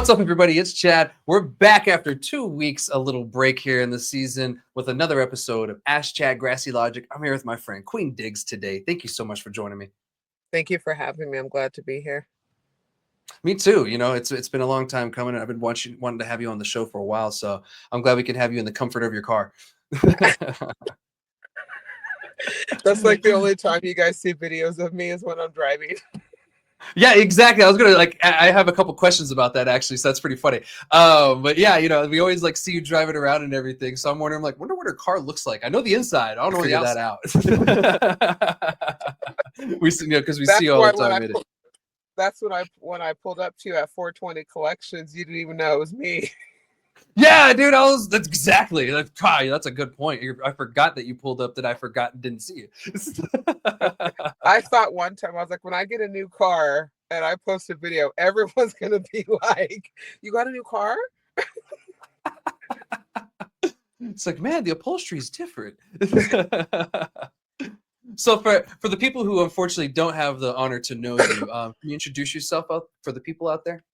What's up, everybody? It's Chad. We're back after 2 weeks, a little break here in the season with another episode of Ask Chad Grassy Logic. I'm here with my friend Queen Diggs today. Thank you so much for joining me. Thank you for having me. I'm glad to be here. Me too. You know, it's been a long time coming. I've been wanting to have you on the show for a while, so I'm glad we can have you in the comfort of your car. That's like the only time you guys see videos of me is when I'm driving. Yeah, exactly. I was gonna I have a couple questions about that actually, so that's pretty funny. But yeah, you know, we always like see you driving around and everything. So I'm wondering, wonder what her car looks like. I know the inside. I don't know figure that out. We see, because we see all the time. That's when I pulled up to you at 420 Collections. You didn't even know it was me. Yeah, dude, that's exactly. That's a good point. I forgot that you pulled up. That I forgot and didn't see you. I thought one time, I was like, when I get a new car and I post a video, everyone's gonna be like, "You got a new car?" It's like, man, the upholstery is different. So for the people who unfortunately don't have the honor to know you, can you introduce yourself for the people out there?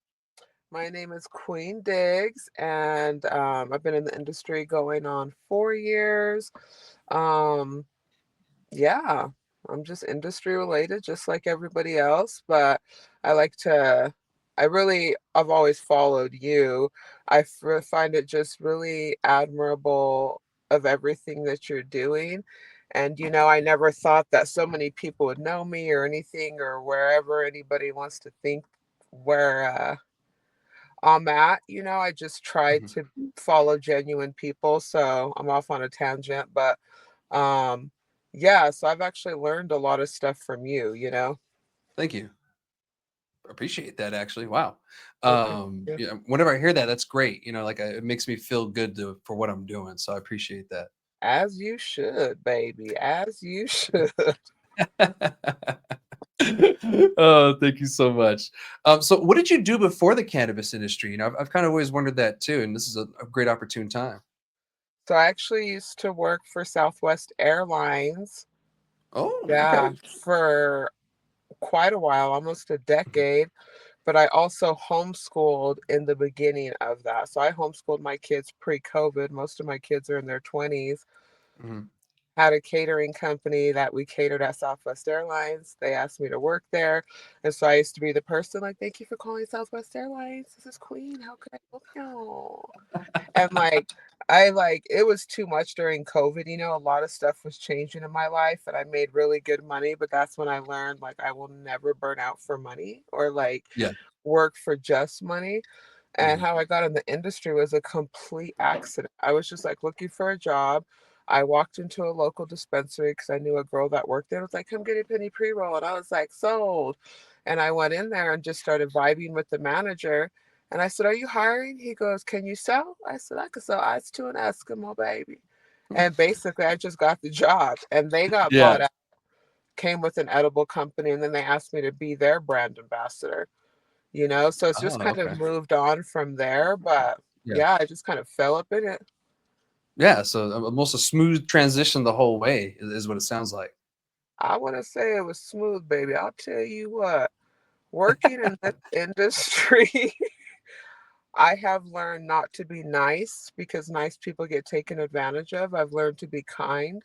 My name is Queen Diggs, and I've been in the industry going on 4 years. Yeah, I'm just industry related, just like everybody else, but I like to, I've always followed you. Find it just really admirable of everything that you're doing. And, I never thought that so many people would know me or anything or wherever anybody wants to think where I'm at. I just try to follow genuine people. So I'm off on a tangent, but yeah, so I've actually learned a lot of stuff from you. Thank you. Appreciate that, actually. Wow. Yeah, whenever I hear that, that's great. It makes me feel good for what I'm doing. So I appreciate that. As you should, baby. As you should. Oh, thank you so much. So what did you do before the cannabis industry? I've kind of always wondered that too, and this is a great opportune time. So I actually used to work for Southwest Airlines. Oh, Yeah, okay. for quite a while, almost a decade. But I also homeschooled in the beginning of that. So I homeschooled my kids pre-COVID. Most of my kids are in their 20s. Had a catering company that we catered at Southwest Airlines. They asked me to work there. And so I used to be the person like, thank you for calling Southwest Airlines. This is Queen. How can I help you? And it was too much during COVID. A lot of stuff was changing in my life and I made really good money. But that's when I learned I will never burn out for money or work for just money. And how I got in the industry was a complete accident. I was just looking for a job. I walked into a local dispensary because I knew a girl that worked there. It was like, come get a penny pre-roll. And I was like, sold. And I went in there and just started vibing with the manager. And I said, are you hiring? He goes, can you sell? I said, I could sell ice to an Eskimo, baby. And basically, I just got the job. And they got bought out, came with an edible company. And then they asked me to be their brand ambassador. So it's just kind of moved on from there. But yeah, I just kind of fell up in it. Yeah, so almost a smooth transition the whole way is what it sounds like. I want to say it was smooth, baby. I'll tell you what, working in this industry, I have learned not to be nice because nice people get taken advantage of. I've learned to be kind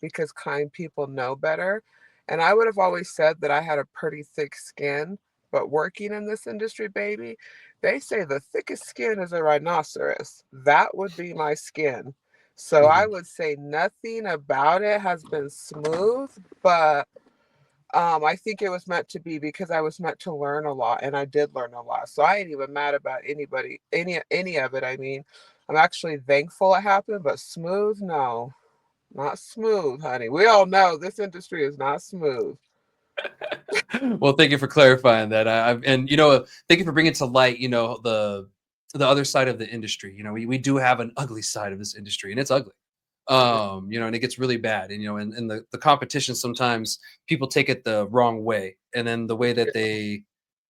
because kind people know better. And I would have always said that I had a pretty thick skin, but working in this industry, baby, they say the thickest skin is a rhinoceros. That would be my skin. So I would say nothing about it has been smooth, but I think it was meant to be because I was meant to learn a lot, and I did learn a lot. So I ain't even mad about any of it. I mean, I'm actually thankful it happened, but smooth, no, not smooth, honey. We all know this industry is not smooth. Well, thank you for clarifying that. Thank you for bringing to light, the other side of the industry. We do have an ugly side of this industry, and it's ugly. And it gets really bad. And the competition, sometimes people take it the wrong way, and then the way that they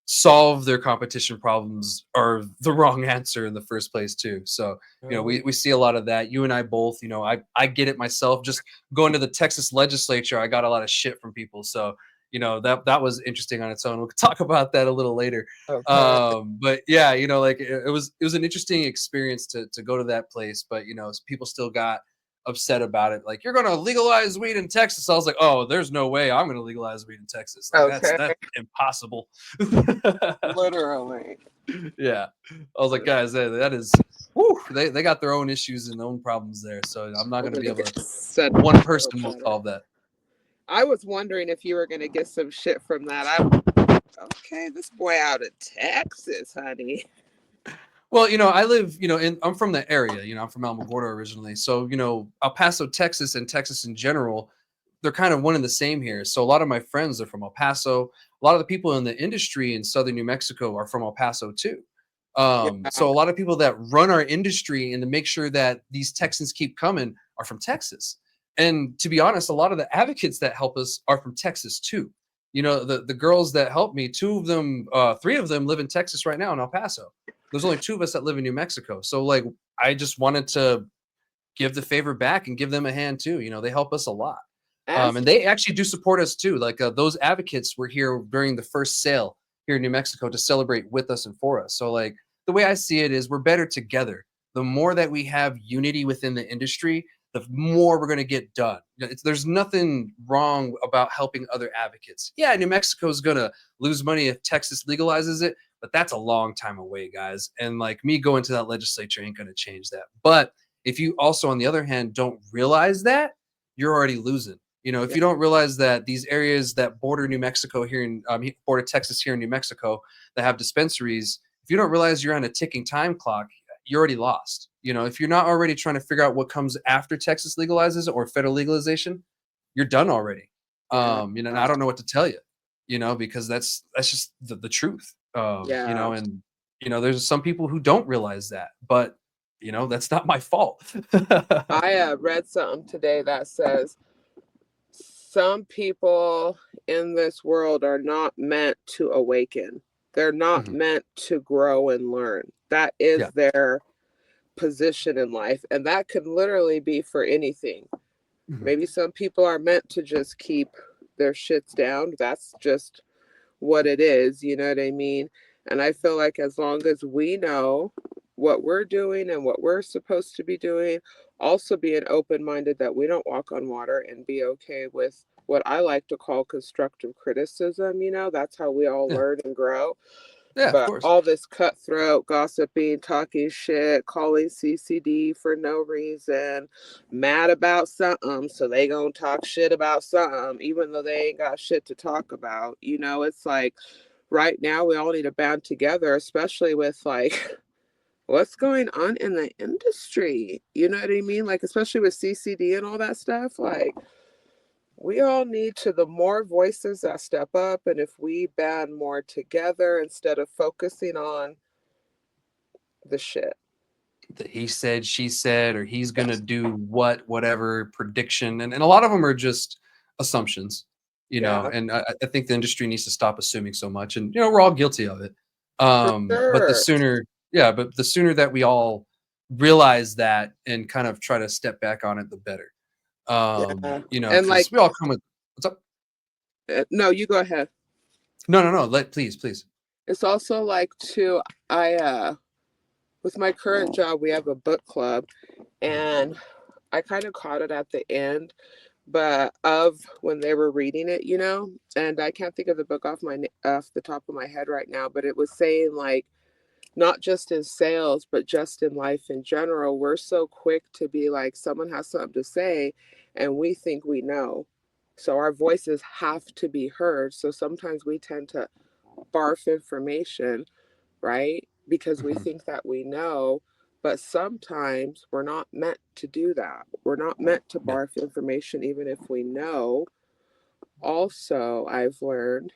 solve their competition problems are the wrong answer in the first place too. So we see a lot of that. You and I both, I get it myself. Just going to the Texas legislature, I got a lot of shit from people. So that was interesting on its own. We'll talk about that a little later. Okay. But yeah, like it was an interesting experience to go to that place, but people still got upset about it. Like, you're going to legalize weed in Texas. I was like, oh, there's no way I'm going to legalize weed in Texas. Like, that's Okay. that's impossible. Literally. Yeah. I was like, guys, that is, whew, they got their own issues and their own problems there. So I'm not I'm going to be gonna able get to, set one a little person will better. solve that. I was wondering if you were gonna get some shit from that. Okay, this boy out of Texas, honey. Well, I live, I'm from the area, I'm from Alamogordo originally. So, El Paso, Texas, and Texas in general, they're kind of one and the same here. So a lot of my friends are from El Paso. A lot of the people in the industry in southern New Mexico are from El Paso too. Yeah. So a lot of people that run our industry and to make sure that these Texans keep coming are from Texas. And to be honest, a lot of the advocates that help us are from Texas too. The girls that help me, two of them, three of them live in Texas right now in El Paso. There's only two of us that live in New Mexico. So like, I just wanted to give the favor back and give them a hand too. They help us a lot. As And they actually do support us too. Like, those advocates were here during the first sale here in New Mexico to celebrate with us and for us. So like, the way I see it is we're better together. The more that we have unity within the industry, the more we're going to get done. There's nothing wrong about helping other advocates. Yeah, New Mexico is going to lose money if Texas legalizes it, but that's a long time away, guys. And like, me going to that legislature ain't going to change that. But if you also, on the other hand, don't realize that, you're already losing. If yeah, you don't realize that these areas that border New Mexico here in border Texas here in New Mexico that have dispensaries, if you don't realize you're on a ticking time clock, you're already lost. If you're not already trying to figure out what comes after Texas legalizes or federal legalization, you're done already. yeah, And I don't know what to tell you, because that's just the truth. yeah. And there's some people who don't realize that, but that's not my fault. I read something today that says some people in this world are not meant to awaken. They're not Mhm. meant to grow and learn. That is Yeah. their position in life. And that could literally be for anything. Mhm. Maybe some people are meant to just keep their shits down. That's just what it is. You know what I mean? And I feel like as long as we know what we're doing and what we're supposed to be doing, also being open minded that we don't walk on water and be okay with what I like to call constructive criticism. That's how we all Yeah. learn and grow. Yeah, of But course. all this cutthroat gossiping, talking shit, calling CCD for no reason, mad about something, so they gonna talk shit about something, even though they ain't got shit to talk about. It's like right now we all need to band together, especially with like what's going on in the industry. You know what I mean? Like, especially with CCD and all that stuff. Like, we all need to, the more voices that step up, and if we band more together instead of focusing on the shit. The he said, she said, or he's gonna do whatever prediction, and a lot of them are just assumptions, Yeah, and I think the industry needs to stop assuming so much, and we're all guilty of it. for But sure. the sooner that we all realize that and kind of try to step back on it, the better. Yeah. And like, Because we all come with, what's up? no, you go ahead. No, no, no. Please. It's also like, too, with my current job, we have a book club, Mhm. and I kind of caught it at the end, but of when they were reading it, and I can't think of the book off the top of my head right now, but it was saying like, not just in sales, but just in life in general, we're so quick to be like, someone has something to say, and we think we know. So our voices have to be heard. So sometimes we tend to barf information, right? Because we Mhm. think that we know. But sometimes we're not meant to do that. We're not meant to Yeah. barf information, even if we know. Also, I've learned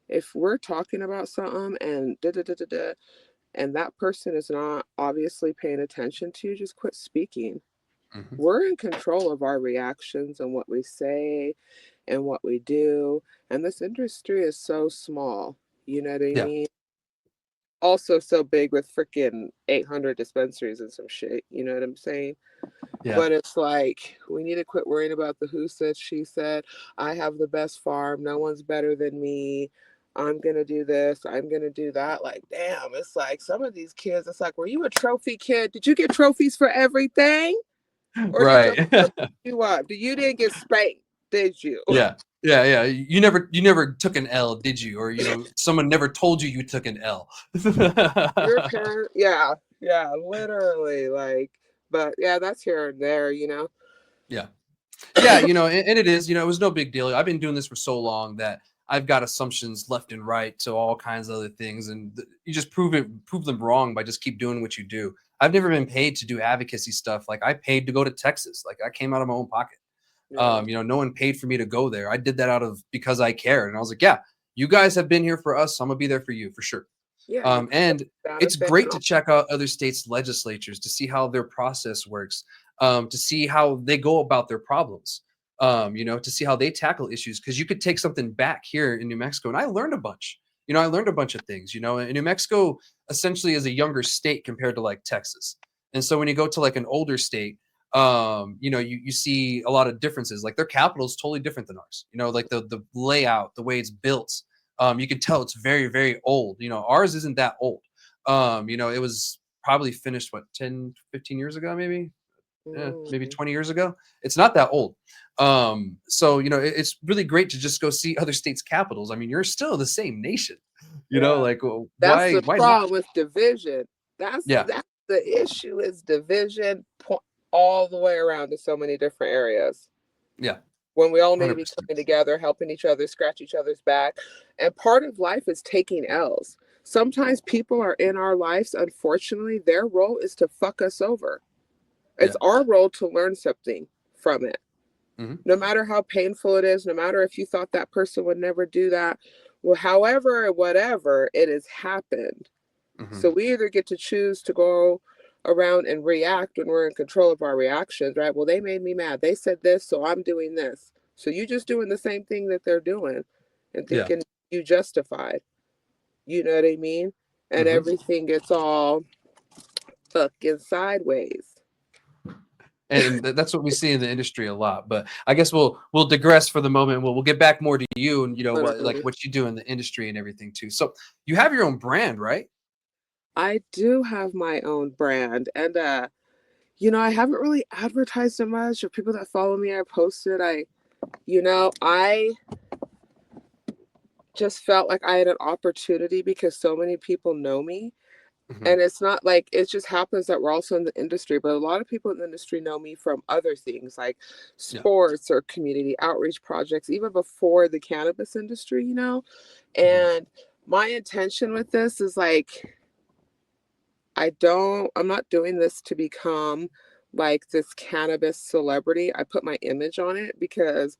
if we're talking about something and da da da da da, and that person is not obviously paying attention to you, just quit speaking. Mhm. We're in control of our reactions and what we say and what we do. And this industry is so small. You know what I Yeah. mean? also so big with freaking 800 dispensaries and some shit. You know what I'm saying? Yeah. But it's like, we need to quit worrying about the who said, she said. I have the best farm. No one's better than me. I'm going to do this. I'm going to do that. Like, damn, it's like some of these kids, it's like, were you a trophy kid? Did you get trophies for everything? Or did your Right. mother put you up? You didn't get spanked, did you? Yeah. Yeah, yeah. You never took an L, did you? Or someone never told you you took an L. Your parent, yeah, yeah, literally. Like, but yeah, that's here and there, you know? Yeah. Yeah, and it is, it was no big deal. I've been doing this for so long that I've got assumptions left and right to all kinds of other things, and you just prove them wrong by just keep doing what you do. I've never been paid to do advocacy stuff. Like I paid to go to Texas. Like I came out of my own pocket. Yeah, No one paid for me to go there. I did that out of because I cared, and I was like, yeah, you guys have been here for us, so I'm gonna be there for you for sure. yeah, you And got a it's thing. great to check out other states' legislatures to see how their process works, to see how they go about their problems, to see how they tackle issues. Because you could take something back here in New Mexico, and I learned a bunch. I learned a bunch of things. And New Mexico essentially is a younger state compared to like Texas, and so when you go to like an older state, you see a lot of differences. Like their capital is totally different than ours. Like the layout, the way it's built, you can tell it's very, very old. Ours isn't that old. It was probably finished, what, 10, 15 years ago, maybe? Maybe Mm, 20 years ago. It's not that old. So, it's really great to just go see other states' capitals. I mean, you're still the same nation, yeah, like, that's why, the why not? problem with division. That's Yeah. that's the issue is division all the way around to so many different areas. Yeah. When we all need to be 100%. coming together, helping each other, scratch each other's back. And part of life is taking L's. Sometimes people are in our lives, unfortunately, their role is to fuck us over. Yeah. It's our role to learn something from it. Hmm. No matter how painful it is, no matter if you thought that person would never do that, well, however, whatever, it has happened. Hmm. So we either get to choose to go around and react when we're in control of our reactions, right? Well, they made me mad. They said this, so I'm doing this. So you just doing the same thing that they're doing and Yeah. thinking you justified. You know what I mean? And Hmm. everything gets all fucking sideways. And that's what we see in the industry a lot. But I guess we'll digress for the moment. We'll get back more to you and Literally. what you do in the industry and everything too. So you have your own brand, right? I do have my own brand and I haven't really advertised it much or people that follow me I posted I just felt like I had an opportunity because so many people know me. Hmm. And it's not like it just happens that we're also in the industry, but a lot of people in the industry know me from other things like Yeah. sports or community outreach projects, even before the cannabis industry. Hmm. And my intention with this is like, I'm not doing this to become like this cannabis celebrity. I put my image on it because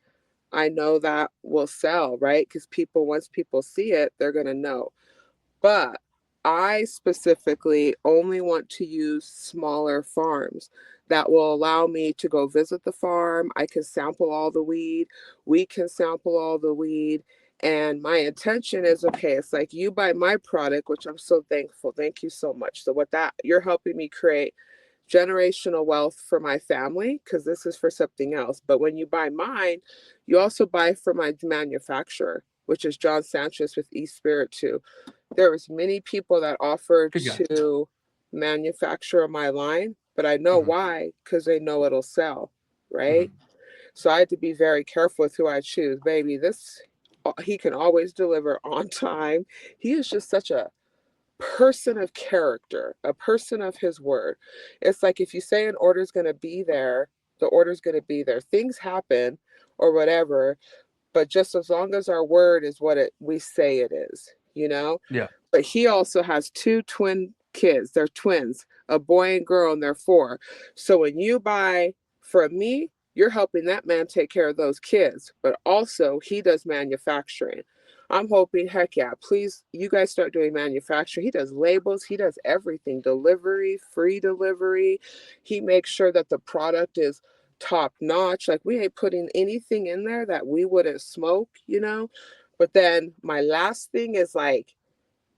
I know that will sell, right? Because once people see it, they're going to know. But I specifically only want to use smaller farms that will allow me to go visit the farm. I can sample all the weed. We can sample all the weed. And my intention is okay, it's like you buy my product, which I'm so thankful. Thank you so much. So, with that, you're helping me create generational wealth for my family because this is for something else. But when you buy mine, you also buy from my manufacturer, which is John Sanchez with East Spirit 2. There was many people that offered Good guy. to manufacture my line, but I know Hmm. why, because they know it'll sell, right? Hmm. So I had to be very careful with who I choose. Baby, this he can always deliver on time. He is just such a person of character, a person of his word. It's like if you say an order's going to be there, the order's going to be there. Things happen or whatever, but just as long as our word is what we say it is. Yeah. But he also has two twin kids. They're twins, a boy and girl, and they're 4. So when you buy from me, you're helping that man take care of those kids. But also, he does manufacturing. I'm hoping, heck yeah, please, you guys start doing manufacturing. He does labels, he does everything delivery, free delivery. He makes sure that the product is top notch. Like, we ain't putting anything in there that we wouldn't smoke. But then my last thing is like,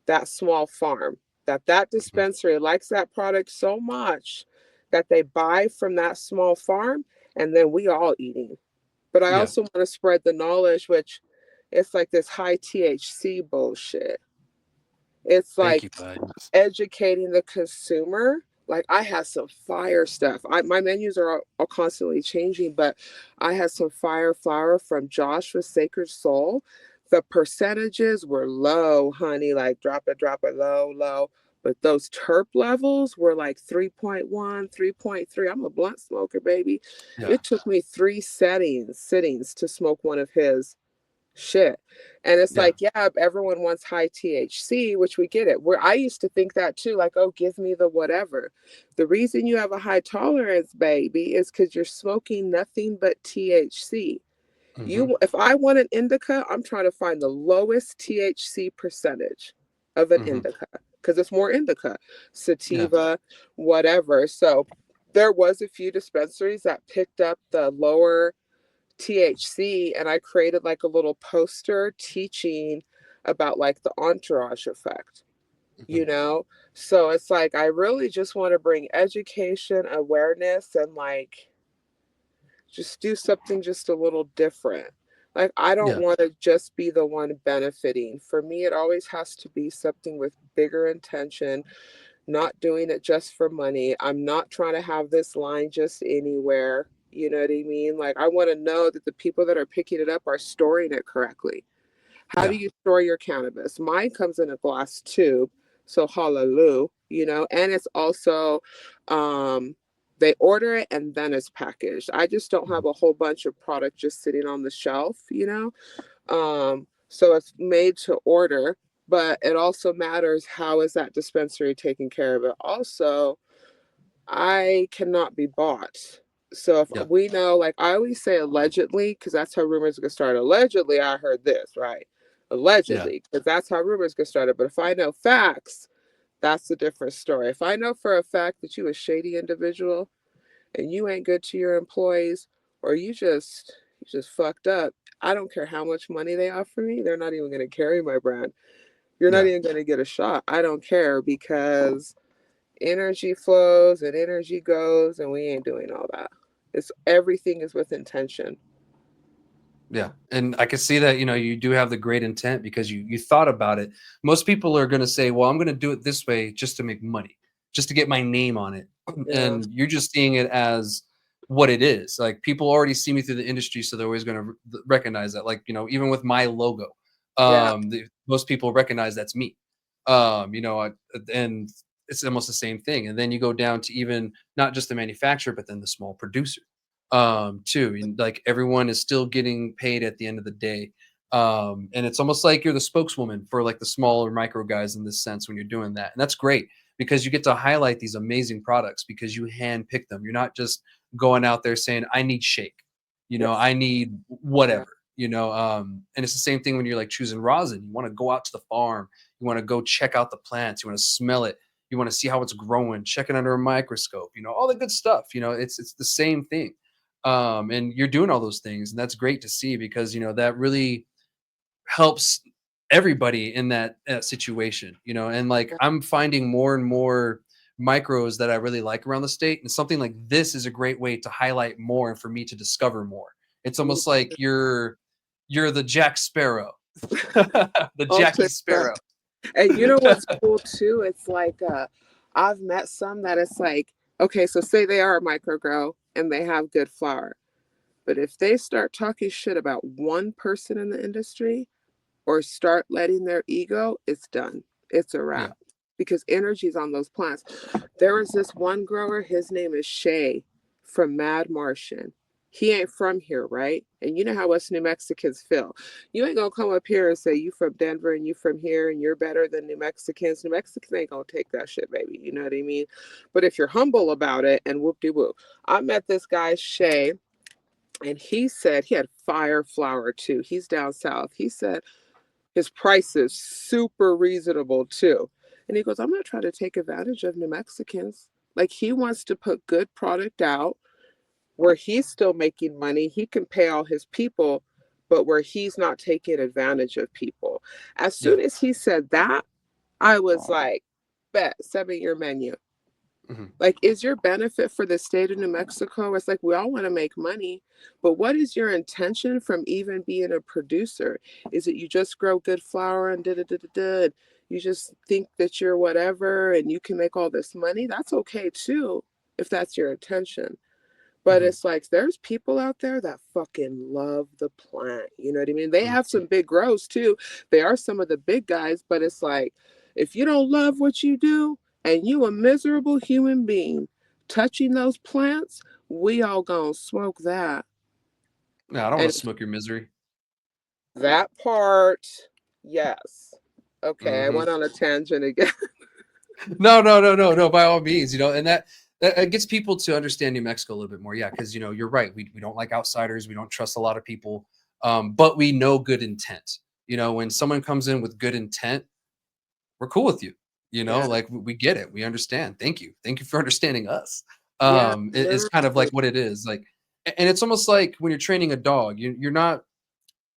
that small farm. that Mhm. dispensary likes that product so much that they buy from that small farm, and then we all eating. But I Yeah. also want to spread the knowledge, which it's like this high THC bullshit. It's Thank like you for that. Yes. educating the consumer. Like I had some fire stuff. My menus are constantly changing, but I had some fire flower from Josh with Sacred Soul. The percentages were low, honey, like drop it low, low. But those terp levels were like 3.1, 3.3. I'm a blunt smoker, baby. Yeah. It took me three sittings to smoke one of his shit. And it's Yeah. like, yeah, everyone wants high THC, which we get it. Where I used to think that too, like, oh, give me the whatever. The reason you have a high tolerance, baby, is because you're smoking nothing but THC. Hmm. You, if I want an indica, I'm trying to find the lowest THC percentage of an Hmm. indica because it's more indica, Yeah. sativa, whatever. So there was a few dispensaries that picked up the lower THC, and I created like a little poster teaching about like the entourage effect, Hmm. you know? So it's like I really just want to bring education, awareness, and like just do something just a little different. Like I don't Yeah. want to just be the one benefiting. For me, it always has to be something with bigger intention, not doing it just for money. I'm not trying to have this line just anywhere. You know what I mean? Like, I want to know that the people that are picking it up are storing it correctly. How do Yeah. you store your cannabis? Mine comes in a glass tube, so hallelujah, you know, and it's also, um, they order it and then it's packaged. I just don't Mhm. have a whole bunch of product just sitting on the shelf, you know? So it's made to order, but it also matters how is that dispensary taking care of it. Also, I cannot be bought. So if Yeah. we know, like I always say allegedly, because that's how rumors get started. Allegedly, I heard this, right? Yeah. Allegedly, because that's how rumors get started. But if I know facts, that's a different story. If I know for a fact that you a shady individual and you ain't good to your employees, or you just fucked up, I don't care how much money they offer me, they're not even gonna carry my brand. You're not Yeah. even gonna get a shot. I don't care because energy flows and energy goes, and we ain't doing all that. It's everything is with intention. Yeah, and I can see that, you do have the great intent because you thought about it. Most people are gonna say, "Well, I'm gonna do it this way just to make money, just to get my name on it." Yeah, And you're just seeing it as what it is. Like, people already see me through the industry, so they're always gonna recognize that. Like, even with my logo, yeah, most people recognize that's me. And it's almost the same thing. And then you go down to even not just the manufacturer, but then the small producer too, and like everyone is still getting paid at the end of the day. And it's almost like you're the spokeswoman for like the smaller micro guys in this sense when you're doing that, and that's great because you get to highlight these amazing products because you hand pick them. You're not just going out there saying I need shake, yes, I need yeah, whatever. And it's the same thing when you're like choosing rosin. You want to go out to the farm, you want to go check out the plants, you want to smell it, you want to see how it's growing, check it under a microscope, all the good stuff. It's the same thing. And you're doing all those things, and that's great to see because that really helps everybody in that situation. And like yeah, I'm finding more and more micros that I really like around the state, and something like this is a great way to highlight more and for me to discover more. It's me almost like you're the Jack Sparrow, the Jackie ultimate. Sparrow. And you know what's cool too? It's like I've met some that it's like, okay, so say they are a micro grow and they have good flower, but if they start talking shit about one person in the industry, or start letting their ego, it's done. It's a Yeah. wrap because energy's on those plants. There was this one grower, his name is Shay from Mad Martian. He ain't from here, right? And you know how us New Mexicans feel. You ain't gonna come up here and say you from Denver and you from here and you're better than New Mexicans. New Mexicans ain't gonna take that shit, baby. You know what I mean? But if you're humble about it and whoop de whoop. I met this guy, Shay, and he said he had fire flower too. He's down south. He said his price is super reasonable too. And he goes, I'm not trying to take advantage of New Mexicans. Like he wants to put good product out where he's still making money. He can pay all his people, but where he's not taking advantage of people. As Yeah. soon as he said that, I was like, Bet, send me your menu. Hmm. Like, is your benefit for the state of New Mexico? It's like we all want to make money, but what is your intention from even being a producer? Is it you just grow good flower and da da da da da? You just think that you're whatever and you can make all this money? That's okay too, if that's your intention. But Hmm. it's like there's people out there that fucking love the plant. You know what I mean? They have some big grows too. They are some of the big guys, but it's like if you don't love what you do and you a miserable human being touching those plants, we all gonna smoke that. No, I don't want And to smoke your misery. that part, yes. Okay, I Hmm. went on a tangent again. No, no, no, no, no. By all means, and that gets people to understand New Mexico a little bit more. Yeah, because you're right. We don't like outsiders. We don't trust a lot of people, but we know good intent. When someone comes in with good intent, we're cool with you. Yeah, Like we get it. We understand. Thank you for understanding us. yeah, It's kind of like literally. what it is. Like, and it's almost like when you're training a dog. You're not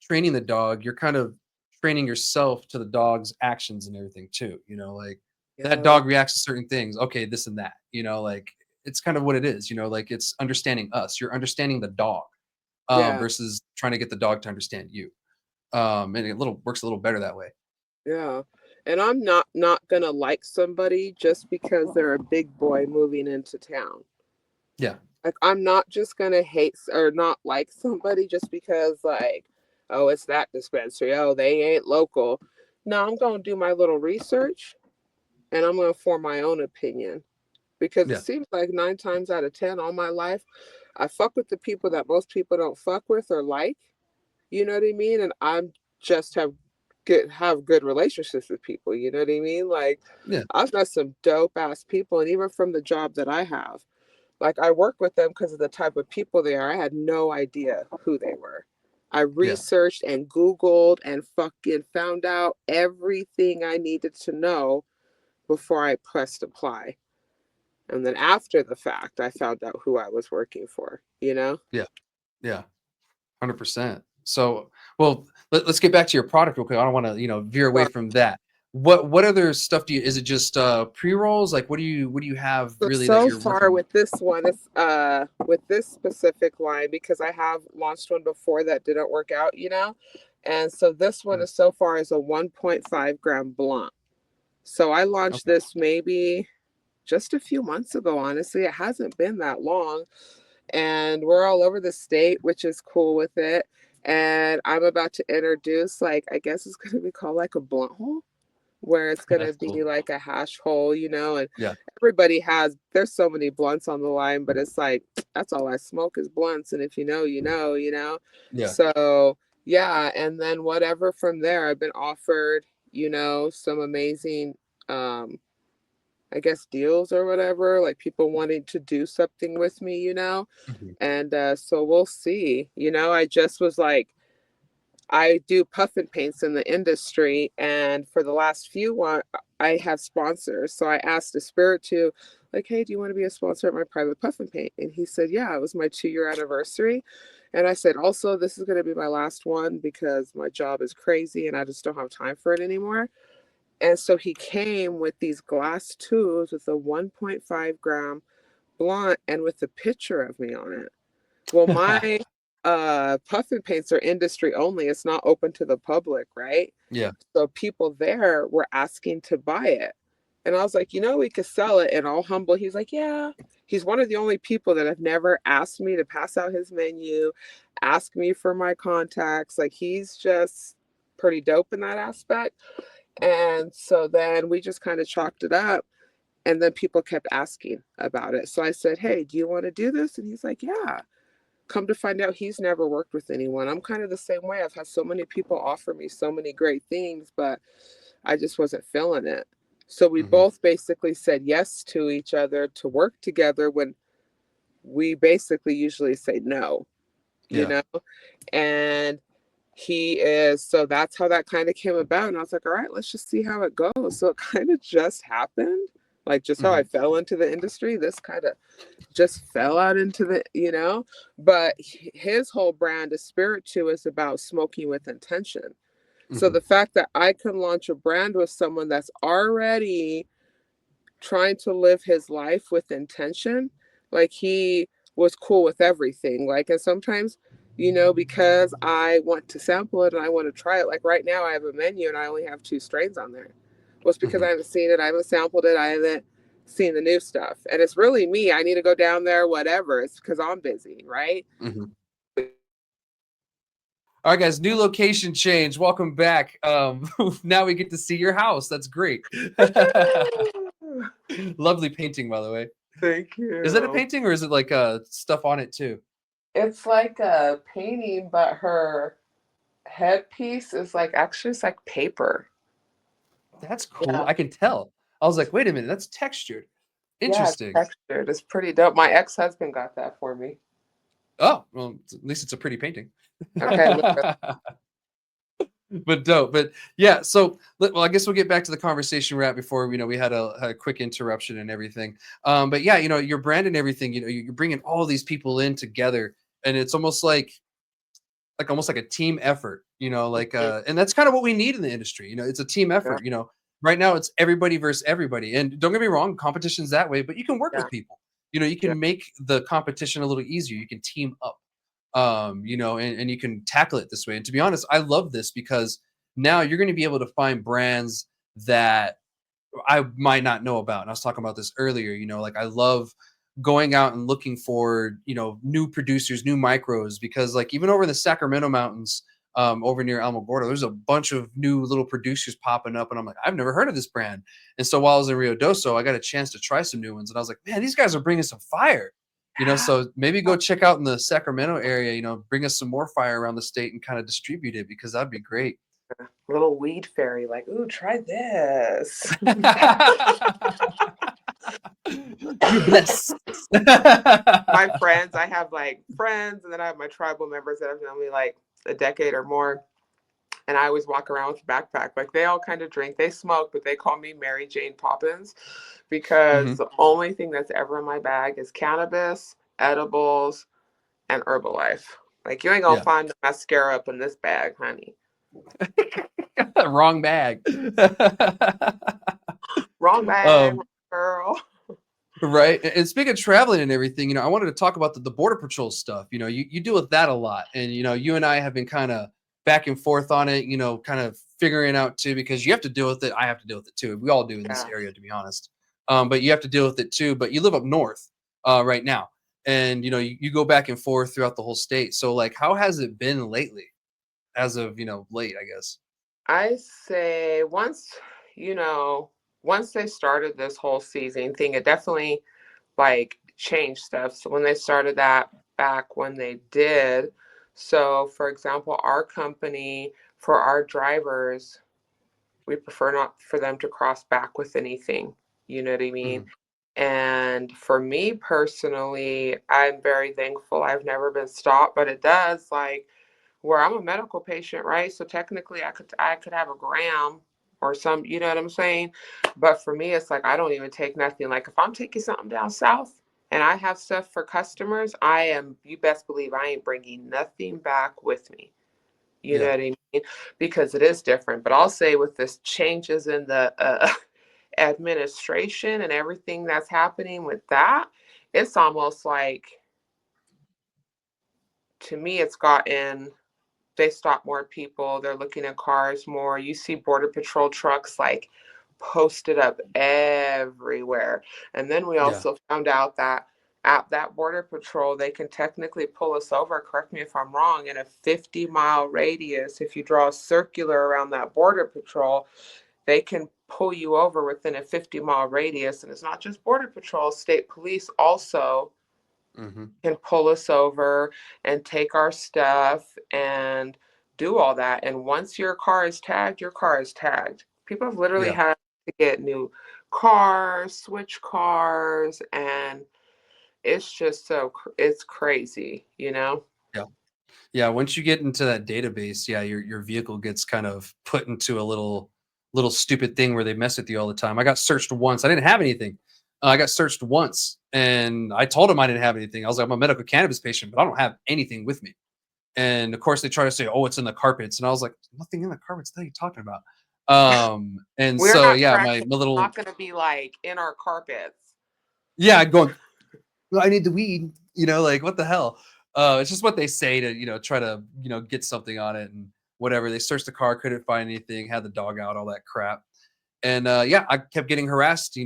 training the dog. You're kind of training yourself to the dog's actions and everything too. Like that Yeah, dog reacts to certain things. Okay, this and that. Like it's kind of what it is. Like it's understanding us. You're understanding the dog yeah. versus trying to get the dog to understand you. And it little works a little better that way. Yeah. And I'm not gonna like somebody just because they're a big boy moving into town. Yeah, Like I'm not just gonna or not like somebody just because like, oh, it's that dispensary. Oh, they ain't local. No, I'm gonna do my little research and I'm gonna form my own opinion. Because it yeah, seems like 9 times out of 10 all my life, I fuck with the people that most people don't fuck with or like. You know what I mean? And I'm just have good relationships with people. You know what I mean? Like yeah, I've met some dope ass people, and even from the job that I have, like I work with them because of the type of people they are. I had no idea who they were. I yeah, researched and Googled and fucking found out everything I needed to know before I pressed apply. And then after the fact, I found out who I was working for, you know? yeah, yeah. 100%. So, well, let's get back to your product real quick. I don't want to, veer away Well, from that. What other stuff is it just pre-rolls? Like what do you have really that so you're far working with? with this one, it's with this specific line, because I have launched one before that didn't work out, you know? And so this one Mm, is so far is a 1.5 gram blunt. So I launched okay. this maybe just a few months ago, honestly. It hasn't been that long. And we're all over the state, which is cool with it. And I'm about to introduce, like, I guess it's going to be called like a blunt hole, where it's going to That's be cool. like a hash hole, you know, and Yeah. everybody there's so many blunts on the line, but it's like, that's all I smoke is blunts. And if you know, you know, you know. Yeah. So, yeah. And then whatever from there, I've been offered, some amazing, um, I guess deals or whatever, like people wanting to do something with me, Mhm. and so we'll see. I just was like, I do puffin paints in the industry, and for the last few one, I have sponsors. So I asked the spirit to, like, hey, do you want to be a sponsor at my private puffin paint? And he said, yeah. It was my 2-year anniversary, and I said, also, this is going to be my last one because my job is crazy and I just don't have time for it anymore. And so he came with these glass tubes with a 1.5 gram blunt and with a picture of me on it. Well, my puffin paints are industry only. It's not open to the public, right? Yeah. So people there were asking to buy it. And I was like, we could sell it. And all humble, he's like, yeah. He's one of the only people that have never asked me to pass out his menu, ask me for my contacts. Like he's just pretty dope in that aspect. And so then we just kind of chalked it up. And then people kept asking about it. So I said, hey, do you want to do this? And he's like, yeah. Come to find out, he's never worked with anyone. I'm kind of the same way. I've had so many people offer me so many great things, but I just wasn't feeling it. So we Hmm. both basically said yes to each other to work together when we basically usually say no, you Yeah. know? And so that's how that kind of came about. And I was like, all right, let's just see how it goes. So it kind of just happened, like just how I Hmm. fell into the industry. This kind of just fell out into but his whole brand is Spirit 2 is about smoking with intention. So Hmm. the fact that I can launch a brand with someone that's already trying to live his life with intention. Like he was cool with everything. Like, and sometimes, because I want to sample it and I want to try it. Like right now, I have a menu and I only have 2 strains on there. Well, it's because Hmm. I haven't seen it, I haven't sampled it, I haven't seen the new stuff. And it's really me. I need to go down there, whatever. It's because I'm busy, right? Hmm. All right, guys, new location change. Welcome back. Now we get to see your house. That's great. Lovely painting, by the way. Thank Is that a you. painting or is it like stuff on it too? It's like a painting, but her headpiece is like actually it's like paper. That's cool. Yeah. I can tell. I was like, wait a minute, that's textured. Yeah, it's Interesting. textured. It's pretty dope. My ex-husband got that for me. Oh, well, at least it's a pretty painting. Okay, look. But dope. But yeah, so well, I guess we'll get back to the conversation we're at before we had a quick interruption and everything. But yeah, your brand and everything. You're bringing all these people in together, and it's almost like a team effort. And that's kind of what we need in the industry. It's a team Yeah, effort. Right now it's everybody versus everybody, and don't get me wrong, competition's that way, but you can work yeah, with people. You yeah, can make the competition a little easier. You can team up and you can tackle it this way. And to be honest, I love this because now you're going to be able to find brands that I might not know about. And I was talking about this earlier, like I love going out and looking for, new producers, new micros, because like even over in the Sacramento mountains, over near Alamogordo, there's a bunch of new little producers popping up. And I'm like, I've never heard of this brand. And so while I was in Rio Doso, I got a chance to try some new ones. And I was like, man, these guys are bringing some fire. So maybe go check out in the Sacramento area, bring us some more fire around the state and kind of distribute it because that'd be great. yeah. Little weed fairy, like, ooh, try this. You're blessed. My friends, I have like friends, and then I have my tribal members that have known me like a decade or more. And I always walk around with a backpack. Like they all kind of drink, they smoke, but they call me Mary Jane Poppins because Mhm. the only thing that's ever in my bag is cannabis, edibles, and Herbalife. Like you ain't gonna Yeah. find the mascara up in this bag, honey. Wrong bag. Wrong bag, um, girl. right. And speaking of traveling and everything, I wanted to talk about the border patrol stuff. You deal with that a lot. And you and I have been kind of back and forth on it, kind of figuring out too, because you have to deal with it. I have to deal with it too. We all do in this Yeah. area, to be honest. But you have to deal with it too. But you live up north right now. And you go back and forth throughout the whole state. So like how has it been lately? As of late, I guess. I say once they started this whole season thing, it definitely like change stuff. So when they started that back when they did, so for example, our company for our drivers, we prefer not for them to cross back with anything. You know what I mean? Mhm. And for me personally, I'm very thankful. I've never been stopped, but it does like where I'm a medical patient, right? So technically I could have a gram or some, you know what I'm saying? But for me, it's like I don't even take nothing. Like if I'm taking something down south and I have stuff for customers, you best believe I ain't bringing nothing back with me. You know Yeah. what I mean? Because it is different. But I'll say with this changes in the administration and everything that's happening with that, it's almost like to me, it's gotten they stop more people. They're looking at cars more. You see Border Patrol trucks like posted up everywhere. And then we Yeah. also found out that at that Border Patrol, they can technically pull us over, correct me if I'm wrong, in a 50-mile radius. If you draw a circular around that Border Patrol, they can pull you over within a 50-mile radius. And it's not just Border Patrol, state police also Hmm. can pull us over and take our stuff and do all that. And once your car is tagged, your car is tagged. People have literally Yeah. had to get new cars, switch cars, and it's just it's crazy, you know? Yeah. Yeah. Once you get into that database, yeah, your vehicle gets kind of put into a little stupid thing where they mess with you all the time. I got searched once. I didn't have anything. I got searched once, and I told them I didn't have anything. I was like, I'm a medical cannabis patient, but I don't have anything with me. And of course, they try to say, "Oh, it's in the carpets," and I was like, "Nothing in the carpets. What are you talking about?" And We're so not yeah, crackheads. my little, Not going to be like in our carpets. yeah, going, "Well, I need the weed," like, what the hell? It's just what they say to, try to, get something on it and whatever. They searched the car, couldn't find anything, had the dog out, all that crap. And yeah, I kept getting harassed,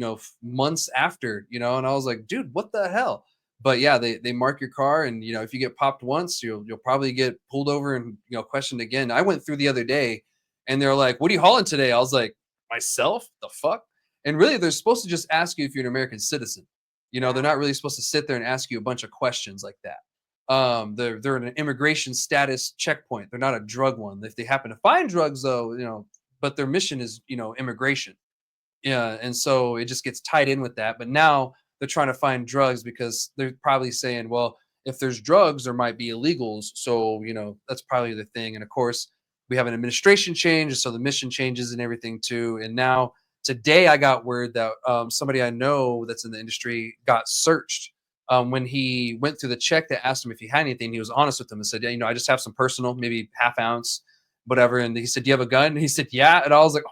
months after, and I was like, dude, what the hell? But yeah, they mark your car, and if you get popped once, you'll probably get pulled over and questioned again. I went through the other day, and they're like, "What are you hauling today?" I was like, "Myself? The fuck?" And really, they're supposed to just ask you if you're an American citizen. They're Yeah. not really supposed to sit there and ask you a bunch of questions like that. They're an immigration status checkpoint. They're not a drug one. If they happen to find drugs, though, but their mission is immigration. Yeah, and so it just gets tied in with that. But now they're trying to find drugs because they're probably saying, well, if there's drugs, there might be illegals. So, that's probably the thing. And of course, we have an administration change. So the mission changes and everything too. And now today I got word that somebody I know that's in the industry got searched. When he went through the check, they asked him if he had anything. He was honest with them and said, yeah, I just have some personal, maybe half ounce, whatever. And he said, do you have a gun? And he said, yeah. And I was like,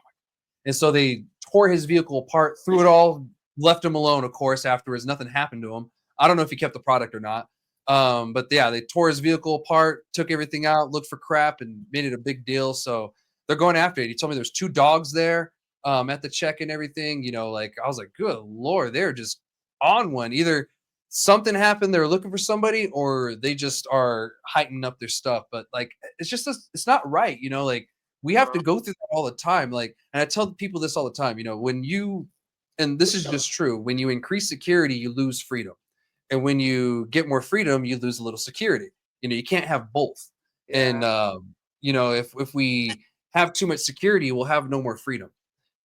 and so they tore his vehicle apart, threw it all, left him alone, of course, afterwards. Nothing happened to him. I don't know if he kept the product or not. But yeah, they tore his vehicle apart, took everything out, looked for crap, and made it a big deal. So they're going after it. He told me there's 2 dogs there at the check and everything. Like I was like, good Lord, they're just on one. Either something happened, they're looking for somebody, or they just are heightening up their stuff. But like, it's not right. Like we have to go through that all the time. Like, and I tell people this all the time, when you, and this is just true, when you increase security, you lose freedom. And when you get more freedom, you lose a little security. You can't have both. And, Yeah. if we have too much security, we'll have no more freedom.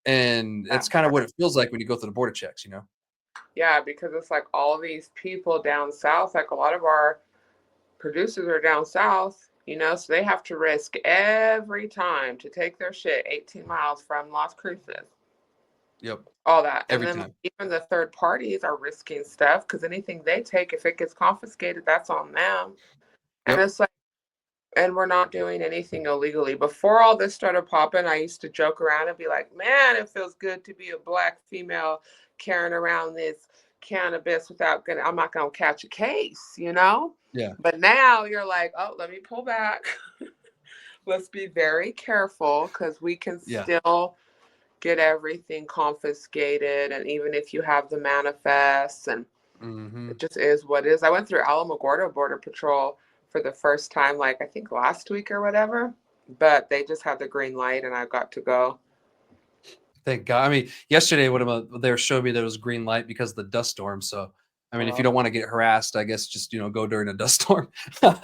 And Yeah. that's kind of what it feels like when you go through the border checks. Yeah, because it's like all these people down south, like a lot of our producers are down south, so they have to risk every time to take their shit 18 miles from Las Cruces, Yep. all that. And Every then time. even the third parties are risking stuff because anything they take, if it gets confiscated, that's on them. And Yep. it's like, and we're not doing anything illegally. Before all this started popping, I used to joke around and be like, man, it feels good to be a black female carrying around this cannabis I'm not gonna catch a case. Yeah. But now you're like, oh, let me pull back. Let's be very careful because we can Yeah. still get everything confiscated. And even if you have the manifests, and Hmm. it just is what it is. I went through Alamogordo Border Patrol for the first time, like I think last week or whatever, but they just had the green light and I got to go. Thank God. I mean, yesterday, they were showing me that it was green light because of the dust storm. So, I mean, if you Uh, don't want to get harassed, I guess just go during a dust storm. okay.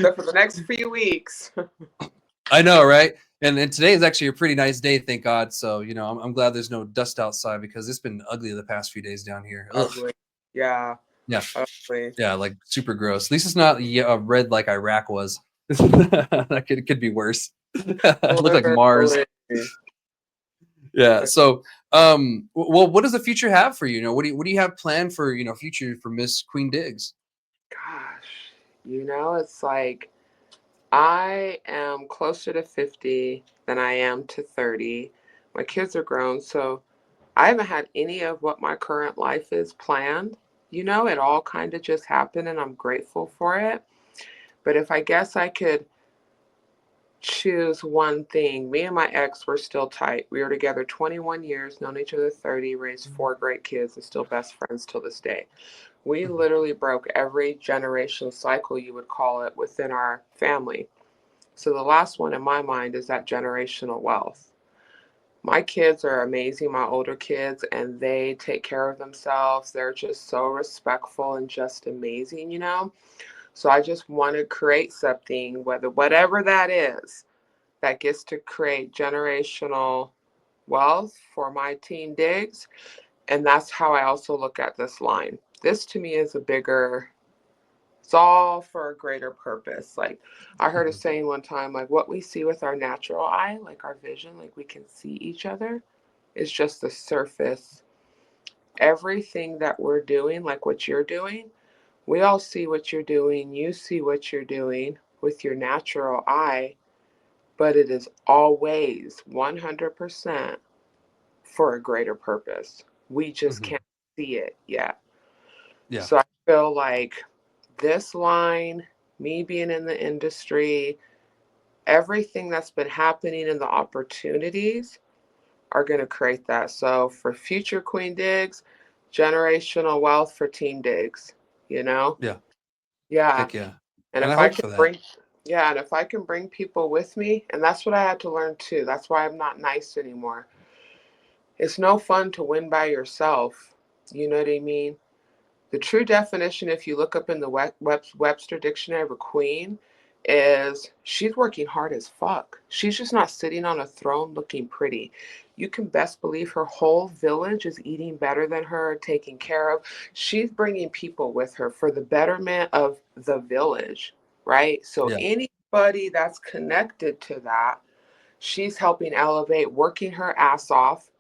So for the next few weeks. I know, right? And today is actually a pretty nice day, thank God. So, I'm glad there's no dust outside because it's been ugly the past few days down here. Ugh. Ugly. Yeah. Yeah, Ugly. yeah, like super gross. At least it's not red like Iraq was. That could be worse. Look like Mars. Literally. Yeah. So, well, what does the future have for you? What do you have planned for future for Miss Queen Diggs? Gosh, it's like I am closer to 50 than I am to 30. My kids are grown, so I haven't had any of what my current life is planned. It all kind of just happened and I'm grateful for it. But if I guess I could choose one thing, me and my ex were still tight. We were together 21 years, known each other 30, raised 4 great kids, and still best friends till this day. We Mhm. literally broke every generational cycle, you would call it, within our family. So the last one in my mind is that generational wealth. My kids are amazing, my older kids, and they take care of themselves. They're just so respectful and just amazing. So I just want to create something, whatever that is, that gets to create generational wealth for my team Diggs. And that's how I also look at this line. This to me is it's all for a greater purpose. Like I heard a Mhm. saying one time, like what we see with our natural eye, like our vision, like we can see each other, is just the surface. Everything that we're doing, like what you're doing, we all see what you're doing. You see what you're doing with your natural eye. but it is always 100% for a greater purpose. We just Hmm. can't see it yet. Yeah. So I feel like this line, me being in the industry, everything that's been happening and the opportunities are going to create that. So for future Queen Digs, generational wealth for Team Digs, you know? Yeah. Yeah. Heck yeah. And And I if I hope can for that. bring, yeah, and if I can bring people with me, and that's what I had to learn too. That's why I'm not nice anymore. It's no fun to win by yourself. You know what I mean? The true definition, if you look up in the Webster Dictionary of a queen, is she's working hard as fuck. She's just not sitting on a throne looking pretty. You can best believe her whole village is eating better than her, taken care of. She's bringing people with her for the betterment of the village, right? So Yeah. anybody that's connected to that, she's helping elevate, working her ass off.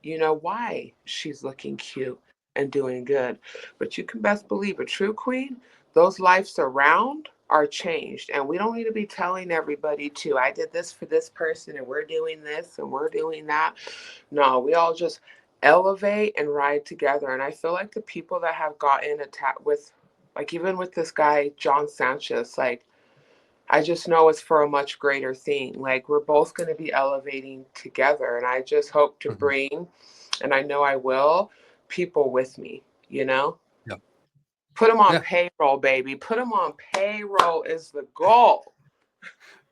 You know why she's looking cute and doing good. But you can best believe a true queen, those lives around are changed. And we don't need to be telling everybody to, I did this for this person and we're doing this and we're doing that. No, we all just elevate and ride together. And I feel like the people that have gotten attacked with, like even with this guy, John Sanchez, like I just know it's for a much greater thing. Like we're both going to be elevating together. And I just hope to Hmm. bring, and I know I will, people with me, you know? Yeah. Put them on Yeah. payroll, baby. Put them on payroll is the goal.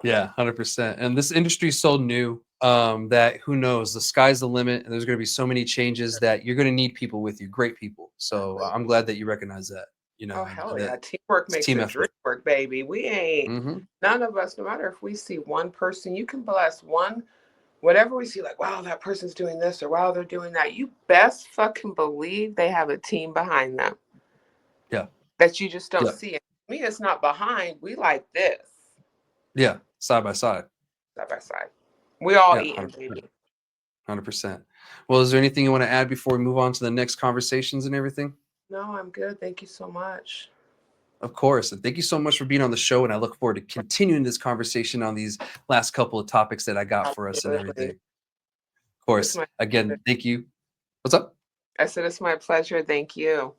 Yeah. 100%. And this industry is so new that who knows? The sky's the limit, and there's going to be so many changes that you're going to need people with you, great people. So Exactly. I'm glad that you recognize that. Oh, And hell that yeah. Teamwork it's a makes team the effort. dream work, baby. We ain't, Hmm. none of us, no matter if we see one person, you can bless one, whatever we see, like, wow, that person's doing this or wow, they're doing that. You best fucking believe they have a team behind them Yeah. that you just don't Yeah. see. It. Me, it's not behind. We like this Yeah. Side by side. side by side. We all Yeah. eating, 100%. baby. 100%. Well, is there anything you want to add before we move on to the next conversations and everything? No, I'm good. Thank you so much. Of course. And thank you so much for being on the show. And I look forward to continuing this conversation on these last couple of topics that I got for us and everything. Absolutely. Of It's course. my pleasure. Again, thank you. What's up? I said it's my pleasure. Thank you.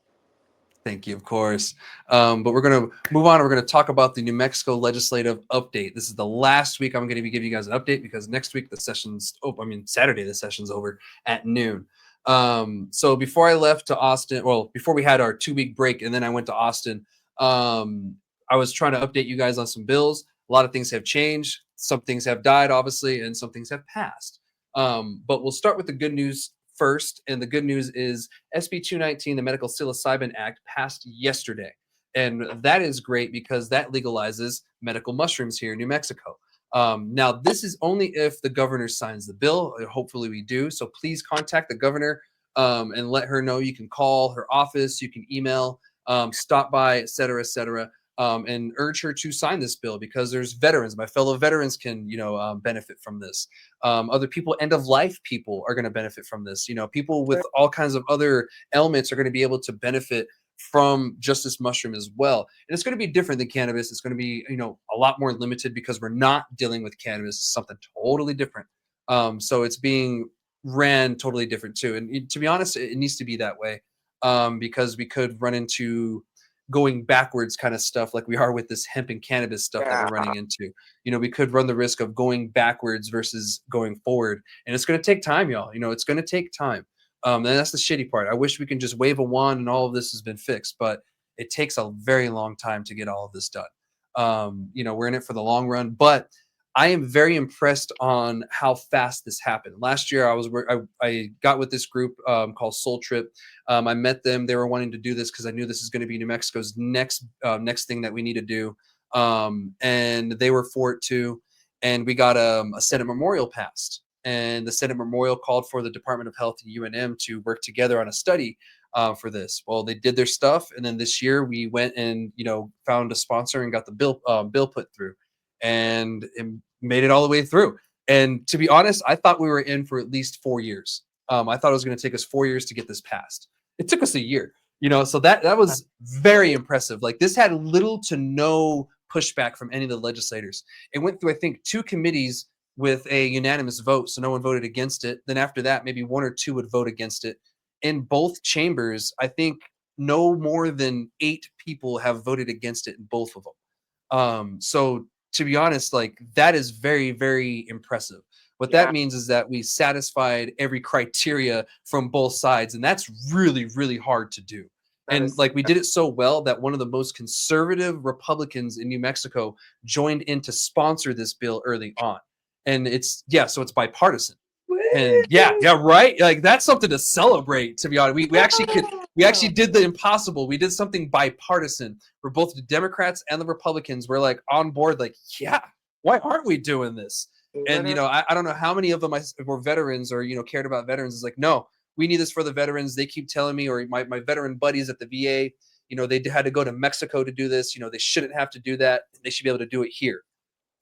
Thank you, of course. But we're going to move on. We're going to talk about the New Mexico legislative update. This is the last week I'm going to be giving you guys an update because next week the session's Saturday the session's over at noon. So before I left to Austin, well, before we had our 2-week break and then I went to Austin, I was trying to update you guys on some bills. A lot of things have changed. Some things have died, obviously, and some things have passed. But we'll start with the good news first. And the good news is SB 219, the Medical Psilocybin Act, passed yesterday. And that is great because that legalizes medical mushrooms here in New Mexico. Now, this is only if the governor signs the bill. Hopefully, we do. So please contact the governor and let her know. You can call her office, you can email, stop by, et cetera, and urge her to sign this bill because there's veterans. My fellow veterans can, benefit from this. Other people, end of life people, are going to benefit from this. People with all kinds of other ailments are going to be able to benefit from just this mushroom as well. And it's going to be different than cannabis. It's going to be, a lot more limited because we're not dealing with cannabis. It's something totally different. So it's being ran totally different too. And to be honest, it needs to be that way because we could run into going backwards kind of stuff like we are with this hemp and cannabis stuff that we're Yeah. running into. We could run the risk of going backwards versus going forward. And it's going to take time, y'all. It's going to take time. And that's the shitty part. I wish we can just wave a wand and all of this has been fixed, but it takes a very long time to get all of this done. We're in it for the long run, but I am very impressed on how fast this happened. Last year, I got with this group called Soul Trip. I met them. They were wanting to do this because I knew this is going to be New Mexico's next thing that we need to do, and they were for it too. And we got a Senate memorial passed, and the Senate memorial called for the Department of Health and UNM to work together on a study for this. Well, they did their stuff, and then this year we went and found a sponsor and got the bill put through, and it made it all the way through. And to be honest, I thought we were in for at least 4 years. I thought it was going to take us 4 years to get this passed. It took us a year. So that was very impressive. Like this had little to no pushback from any of the legislators. It went through, I think, 2 committees with a unanimous vote, so no one voted against it. Then after that, maybe 1 or 2 would vote against it. In both chambers, I think no more than 8 people have voted against it in both of them. So to be honest, like that is very, very impressive. What that Yeah, means is that we satisfied every criteria from both sides, and that's really, really hard to do. that And is. like we did it so well that one of the most conservative Republicans in New Mexico joined in to sponsor this bill early on. And it's so it's bipartisan. And Woo! right. Like that's something to celebrate, to be honest. We actually Yeah. did the impossible. We did something bipartisan where both the Democrats and the Republicans were like on board, like, yeah, why aren't we doing this? And Literally. I don't know how many of them were veterans or cared about veterans. It's like, no, we need this for the veterans. They keep telling me, or my veteran buddies at the VA, they had to go to Mexico to do this. They shouldn't have to do that. They should be able to do it here.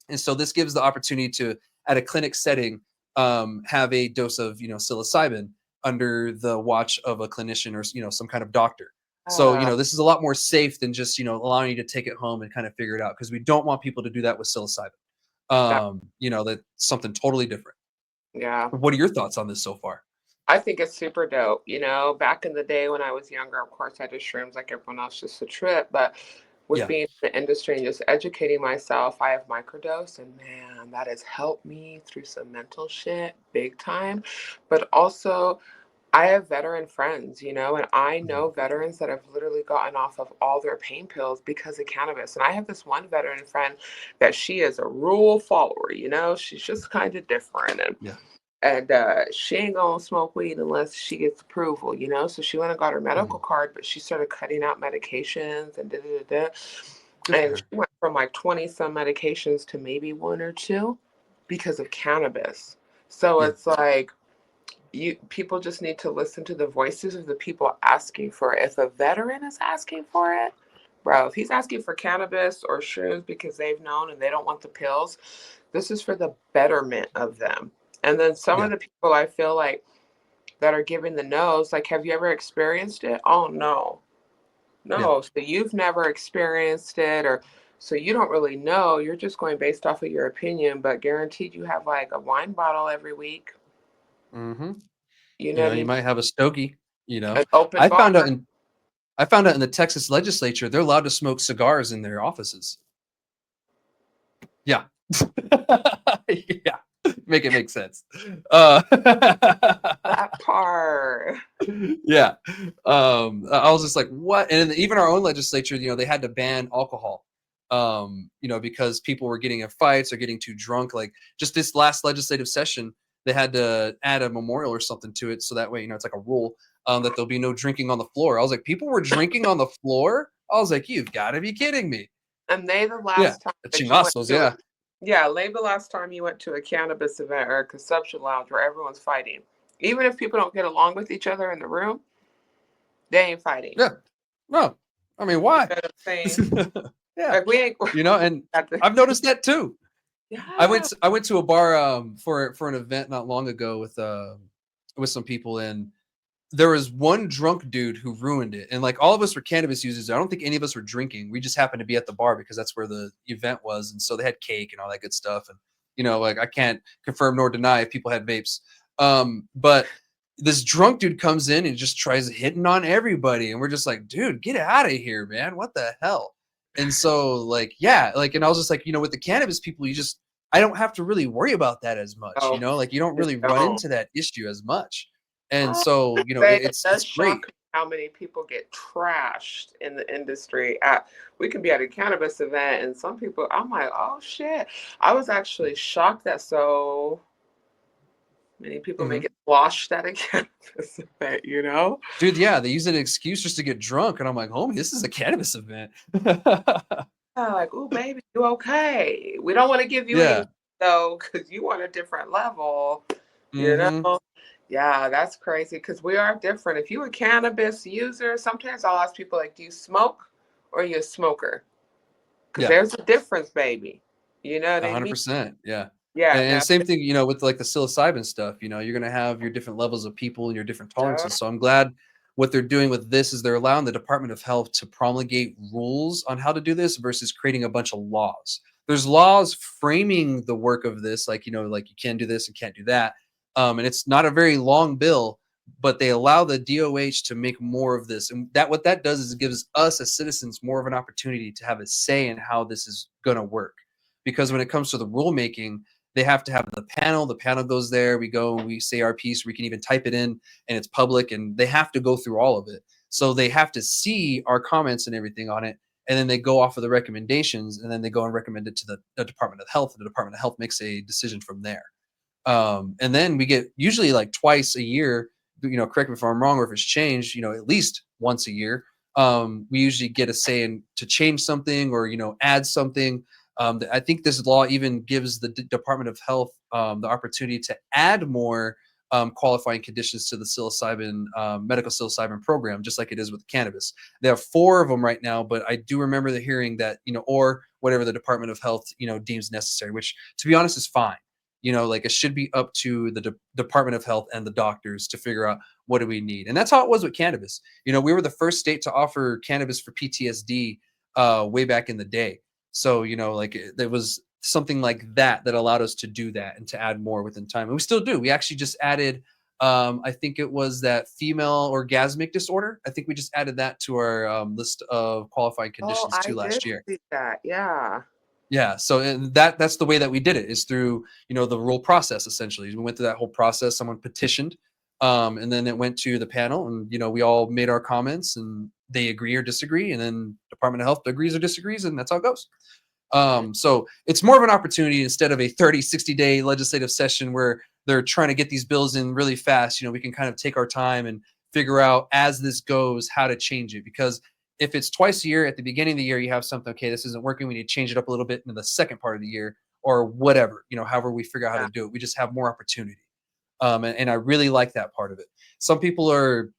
And so this gives the opportunity to, at a clinic setting, have a dose of psilocybin under the watch of a clinician or some kind of doctor. So Uh, this is a lot more safe than just allowing you to take it home and kind of figure it out, because we don't want people to do that with psilocybin. that, That's something totally different. yeah. What are your thoughts on this so far? I think it's super dope. Back in the day when I was younger, of course, I did shrooms like everyone else, just a trip. But with Yeah. being in the industry and just educating myself, I have microdose, and man, that has helped me through some mental shit big time. But also, I have veteran friends, and I Mhm. know veterans that have literally gotten off of all their pain pills because of cannabis. And I have this one veteran friend that she is a rule follower, she's just kind of different. Yeah. And she ain't gonna smoke weed unless she gets approval, So she went and got her medical Mhm. card, but she started cutting out medications and da da da. Good for And her. she went from like 20 some medications to maybe 1 or 2 because of cannabis. So Yeah. it's like people just need to listen to the voices of the people asking for it. If a veteran is asking for it, bro, if he's asking for cannabis or shrooms because they've known and they don't want the pills, this is for the betterment of them. And then some Yeah. of the people I feel like that are giving the no's, like, have you ever experienced it? Oh, no. Yeah. No. So you've never experienced it, or so you don't really know. You're just going based off of your opinion, but guaranteed you have like a wine bottle every week. Hmm. You know what I You mean? might have a stogie. An open I bar. found out in I found out in the Texas legislature they're allowed to smoke cigars in their offices. Yeah. Yeah. Make it make sense. Uh, That part. yeah. I was just like, what? And even our own legislature, they had to ban alcohol. Because people were getting in fights or getting too drunk. Like just this last legislative session, they had to add a memorial or something to it, so that way, it's like a rule that there'll be no drinking on the floor. I was like, people were drinking on the floor. I was like, you've got to be kidding me. And they the Yeah, last time that you went chingazos. to it. Yeah, Yeah, lay the last time you went to a cannabis event or a consumption lounge where everyone's fighting. Even if people don't get along with each other in the room, they ain't fighting. yeah. No, I mean, You why? know what I'm saying? Yeah, Like we ain't and at the, I've noticed that too. yeah. I went to a bar for an event not long ago with some people, and there was one drunk dude who ruined it. And like all of us were cannabis users. I don't think any of us were drinking. We just happened to be at the bar because that's where the event was, and so they had cake and all that good stuff. And like I can't confirm nor deny if people had vapes. But this drunk dude comes in and just tries hitting on everybody, and we're just like, dude, get out of here, man! What the hell? And so like, yeah, like, and I was just like, with the cannabis people, I don't have to really worry about that as much, Oh, like you don't just really run don't. into that issue as much. And I so, say it it's does great. shock me how many people get trashed in the industry. We can be at a cannabis event, and some people, I'm like, oh shit. I was actually shocked that so many people may Mhm. get sloshed at a cannabis event. Dude, yeah, they use an excuse just to get drunk, and I'm like, "Homie, this is a cannabis event." Like, "Ooh, baby, you okay? We don't want to give you any Yeah. though, because you want a different level, you Mhm. know." Yeah, that's crazy because we are different. If you a cannabis user, sometimes I'll ask people like, "Do you smoke or are you a smoker?" Because Yeah. there's a difference, baby. You know what I mean? 100%, yeah. Yeah, And now, same thing, with, like, the psilocybin stuff, you're gonna have your different levels of people and your different yeah, tolerances, so I'm glad what they're doing with this is they're allowing the Department of Health to promulgate rules on how to do this versus creating a bunch of laws. There's laws framing the work of this, like, like you can do this and can't do that. And it's not a very long bill, but they allow the DOH to make more of this. And that what that does is it gives us as citizens more of an opportunity to have a say in how this is going to work. Because when it comes to the rulemaking, they have to have the panel. The panel goes there. We go and we say our piece. We can even type it in and it's public, and they have to go through all of it. So they have to see our comments and everything on it. And then they go off of the recommendations, and then they go and recommend it to the Department of Health. And the Department of Health makes a decision from there. And then we get usually like twice a year, correct me if I'm wrong or if it's changed, at least once a year. We usually get a say in to change something or, add something. I think this law even gives the Department of Health the opportunity to add more qualifying conditions to the psilocybin medical psilocybin program, just like it is with cannabis. They have 4 of them right now, but I do remember the hearing that or whatever the Department of Health deems necessary, which to be honest is fine. Like it should be up to the Department of Health and the doctors to figure out what do we need, and that's how it was with cannabis. We were the first state to offer cannabis for PTSD way back in the day. So, like there was something like that allowed us to do that and to add more within time. And we still do. We actually just added, I think it was that female orgasmic disorder. I think we just added that to our list of qualifying Oh, conditions I too did last year. see that. Yeah. Yeah. So and that's the way that we did it is through, the rule process. Essentially, we went through that whole process. Someone petitioned, and then it went to the panel, and we all made our comments, and they agree or disagree, and then Department of Health agrees or disagrees, and that's how it goes. So it's more of an opportunity instead of a 30, 60-day legislative session where they're trying to get these bills in really fast. We can kind of take our time and figure out as this goes how to change it. Because if it's twice a year, at the beginning of the year, you have something, okay, this isn't working. We need to change it up a little bit in the second part of the year or whatever, however we figure out how Yeah. to do it. We just have more opportunity. And I really like that part of it. Some people are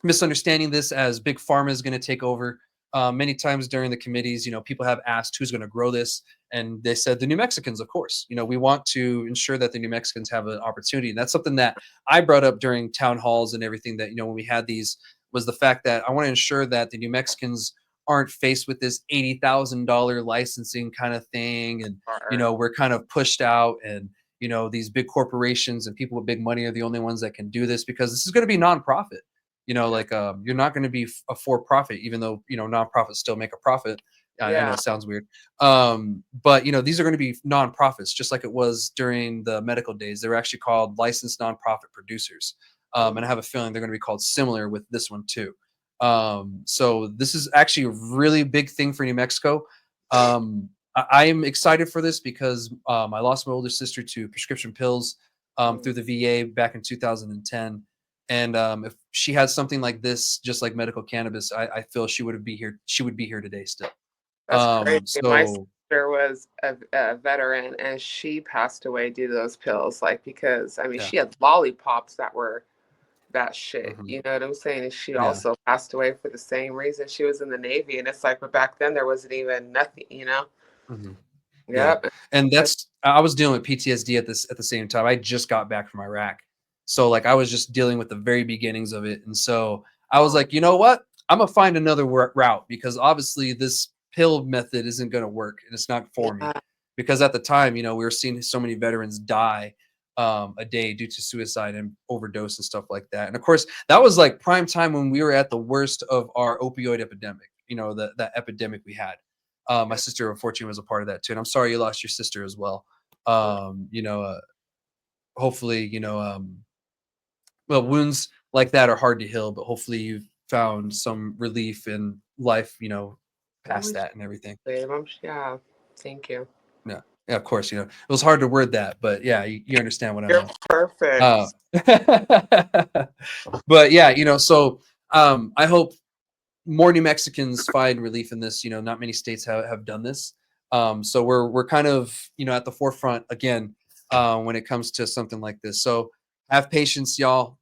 misunderstanding this as big pharma is going to take over. Many times during the committees, people have asked who's going to grow this, and they said the New Mexicans, of course. We want to ensure that the New Mexicans have an opportunity, and that's something that I brought up during town halls and everything. That when we had these, was the fact that I want to ensure that the New Mexicans aren't faced with this $80,000 licensing kind of thing, and Or, we're kind of pushed out, and these big corporations and people with big money are the only ones that can do this because this is going to be nonprofit. yeah. Like you're not going to be a for profit, even though nonprofits still make a profit. I know Yeah. it sounds weird, but these are going to be nonprofits, just like it was during the medical days. They were actually called licensed nonprofit producers, and I have a feeling they're going to be called similar with this one too. So this is actually a really big thing for New Mexico. I am excited for this because I lost my older sister to prescription pills through the VA back in 2010. And if she had something like this, just like medical cannabis, I feel she would be here. She would be here today still. That's crazy. My So sister was a veteran and she passed away due to those pills. Like, because, I mean, yeah, she had lollipops that were that shit. hmm You know what I'm saying? And she yeah, also passed away for the same reason. She was in the Navy. And it's like, but back then there wasn't even nothing, you know? hmm yeah. Yep. And I was dealing with PTSD at the same time. I just got back from Iraq, so like I was just dealing with the very beginnings of it. And so I was Oh, like, you know what? I'm gonna find another route because obviously this pill method isn't gonna work and it's not for me. yeah. Because at the time, we were seeing so many veterans die a day due to suicide and overdose and stuff like that. And of course, that was like prime time when we were at the worst of our opioid epidemic. That epidemic we had. My sister, unfortunately, was a part of that too. And I'm sorry you lost your sister as well. Hopefully, well, wounds like that are hard to heal, but hopefully you've found some relief in life, I past wish, that and everything. babe. Yeah. Thank you. Yeah. Yeah, of course, it was hard to word that, but yeah, you understand what I You're meant. Uh, perfect. but yeah, so I hope more New Mexicans find relief in this. Not many states have done this. So we're kind of at the forefront again when it comes to something like this. So have patience, y'all.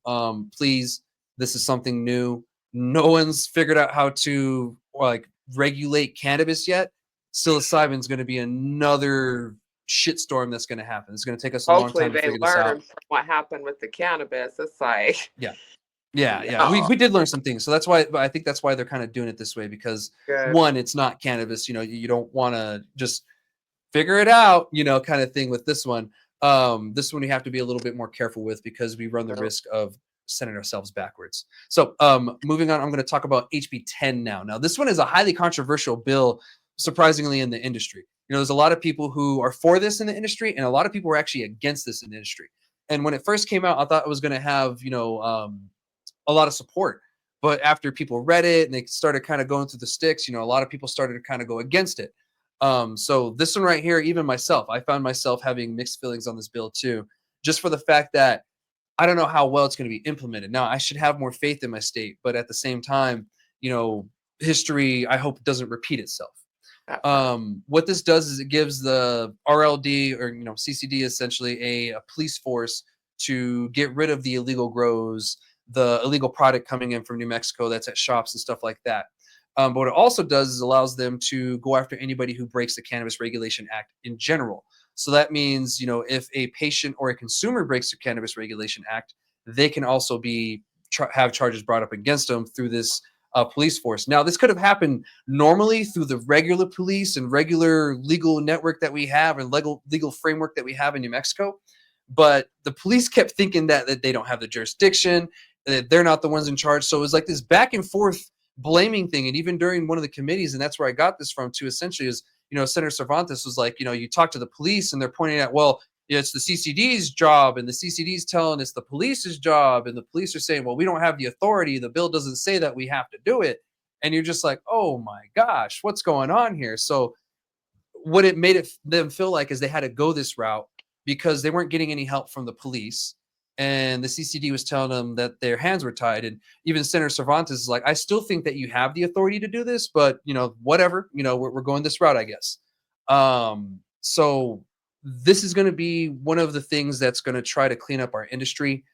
Please, this is something new. No one's figured out how to like regulate cannabis yet. Psilocybin is going to be another shitstorm that's going to happen. It's going to take us a long Hopefully time to they figure this out. learn from what happened with the cannabis. It's like, Yeah. Yeah. We did learn some things. So that's why, I think that's why they're kind of doing it this way, because Good. one, it's not cannabis, you don't want to just figure it out, kind of thing with this one. This one you have to be a little bit more careful with, because we run the No. risk of sending ourselves backwards. So moving on, I'm going to talk about HB 10 now. Now, this one is a highly controversial bill, surprisingly, in the industry. There's a lot of people who are for this in the industry, and a lot of people are actually against this in the industry. And when it first came out, I thought it was going to have, a lot of support. But after people read it and they started kind of going through the sticks, a lot of people started to kind of go against it. So this one right here, even myself, I found myself having mixed feelings on this bill too, just for the fact that I don't know how well it's going to be implemented. Now, I should have more faith in my state, but at the same time, history, I hope, doesn't repeat itself. That part. What this does is it gives the RLD, or CCD, essentially a police force to get rid of the illegal grows, the illegal product coming in from New Mexico that's at shops and stuff like that. But what it also does is allows them to go after anybody who breaks the Cannabis Regulation Act in general. So that means, if a patient or a consumer breaks the Cannabis Regulation Act, they can also be have charges brought up against them through this police force. Now, this could have happened normally through the regular police and regular legal network that we have, and legal framework that we have in New Mexico. But the police kept thinking that they don't have the jurisdiction, that they're not the ones in charge. So it was like this back and forth blaming thing. And even during one of the committees, and that's where I got this from too, essentially, is, Senator Cervantes was like, you talk to the police and they're pointing at, well, it's the CCD's job, and the CCD's telling it's the police's job, and the police are saying, well, we don't have the authority. The bill doesn't say that we have to do it. And you're just like, oh my gosh, what's going on here? So what it made them feel like is they had to go this route because they weren't getting any help from the police. And the CCD was telling them that their hands were tied. And even Senator Cervantes is like, I still think that you have the authority to do this, but whatever, we're going this route, I guess. So this is going to be one of the things that's going to try to clean up our industry.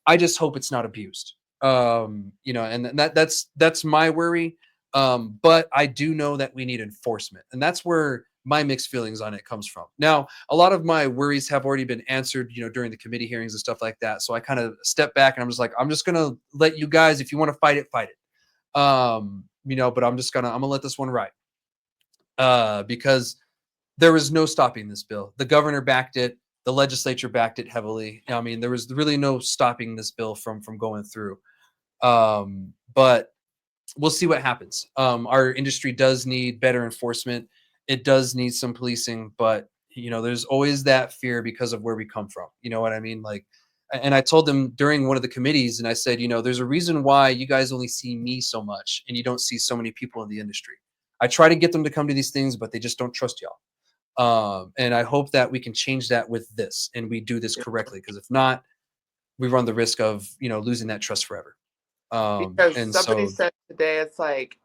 I just hope it's not abused. And that's my worry. But I do know that we need enforcement, and that's where my mixed feelings on it comes from. Now, a lot of my worries have already been answered, during the committee hearings and stuff like that. So I kind of step back and I'm just like, I'm just gonna let you guys, if you want to fight it, fight it. But I'm gonna let this one ride. Because there was no stopping this bill. The governor backed it. The legislature backed it heavily. I mean, there was really no stopping this bill from going through. But we'll see what happens. Our industry does need better enforcement. It does need some policing, but there's always that fear because of where we come from. You know what I mean? Like, and I told them during one of the committees, and I said, there's a reason why you guys only see me so much and you don't see so many people in the industry. I try to get them to come to these things, but they just don't trust y'all. And I hope that we can change that with this, and we do this correctly. Because if not, we run the risk of losing that trust forever. Because And somebody so, said today, it's like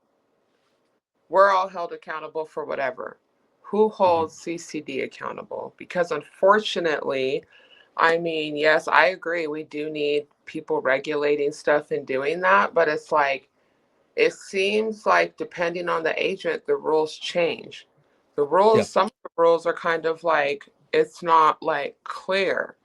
we're all held accountable for whatever. Who mhm, holds CCD accountable? Because unfortunately, I mean, yes, I agree. We do need people regulating stuff and doing that, but it's like it seems like depending on the agent, the rules change. The yeah, rules, some of the rules are kind of like it's not like clear.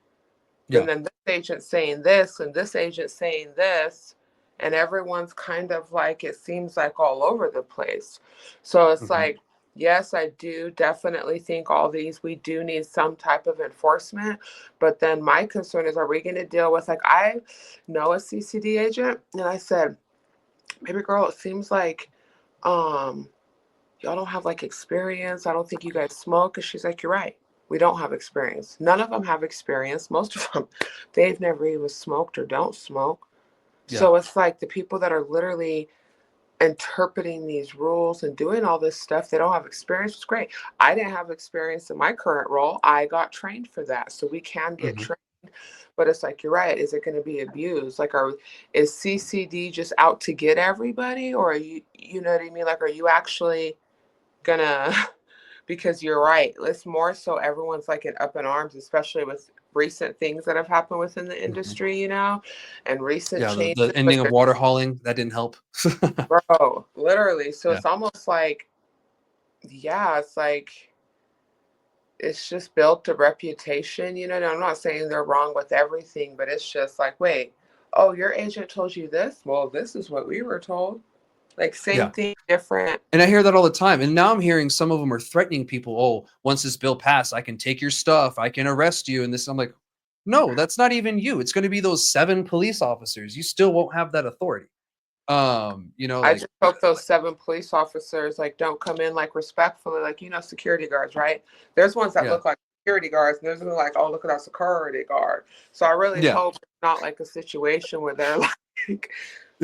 And yeah, then this agent saying this and this agent saying this, and everyone's kind of like it seems like all over the place. So it's mhm, like, yes, I do definitely think all these we do need some type of enforcement. But then my concern is, are we going to deal with, like, I know a CCD agent, and I said, baby girl, it seems like um y'all don't have like experience. I don't think you guys smoke. And she's like, you're right. We don't have experience. None of them have experience. Most of them, they've never even smoked or don't smoke. yeah, So it's like the people that are literally interpreting these rules and doing all this stuff, they don't have experience. It's great. I didn't have experience in my current role. I got trained for that. So we can get mhm. trained. But it's like, you're right. Is it going to be abused? Like, is CCD just out to get everybody? Or are you know what I mean? Like, are you actually gonna because you're right. It's more so everyone's like up in arms, especially with recent things that have happened within the Mhm. industry, and recent Yeah, changes. the But ending of water hauling, that didn't help. bro, literally. So Yeah. it's almost like, yeah, it's like it's just built a reputation, I'm not saying they're wrong with everything, but it's just like, wait, oh, your agent told you this? Well, this is what we were told. Like, same Yeah. thing, different. And I hear that all the time. And now I'm hearing some of them are threatening people. Oh, once this bill passed, I can take your stuff. I can arrest you. And this, I'm like, no, that's not even you. It's going to be those 7 police officers. You still won't have that authority. I Like, just hope those 7 police officers like don't come in like respectfully, like, you know, security guards, right? There's ones that yeah, look like security guards, and there's ones like, oh, look at that security guard. So I really yeah, hope it's not like a situation where they're like,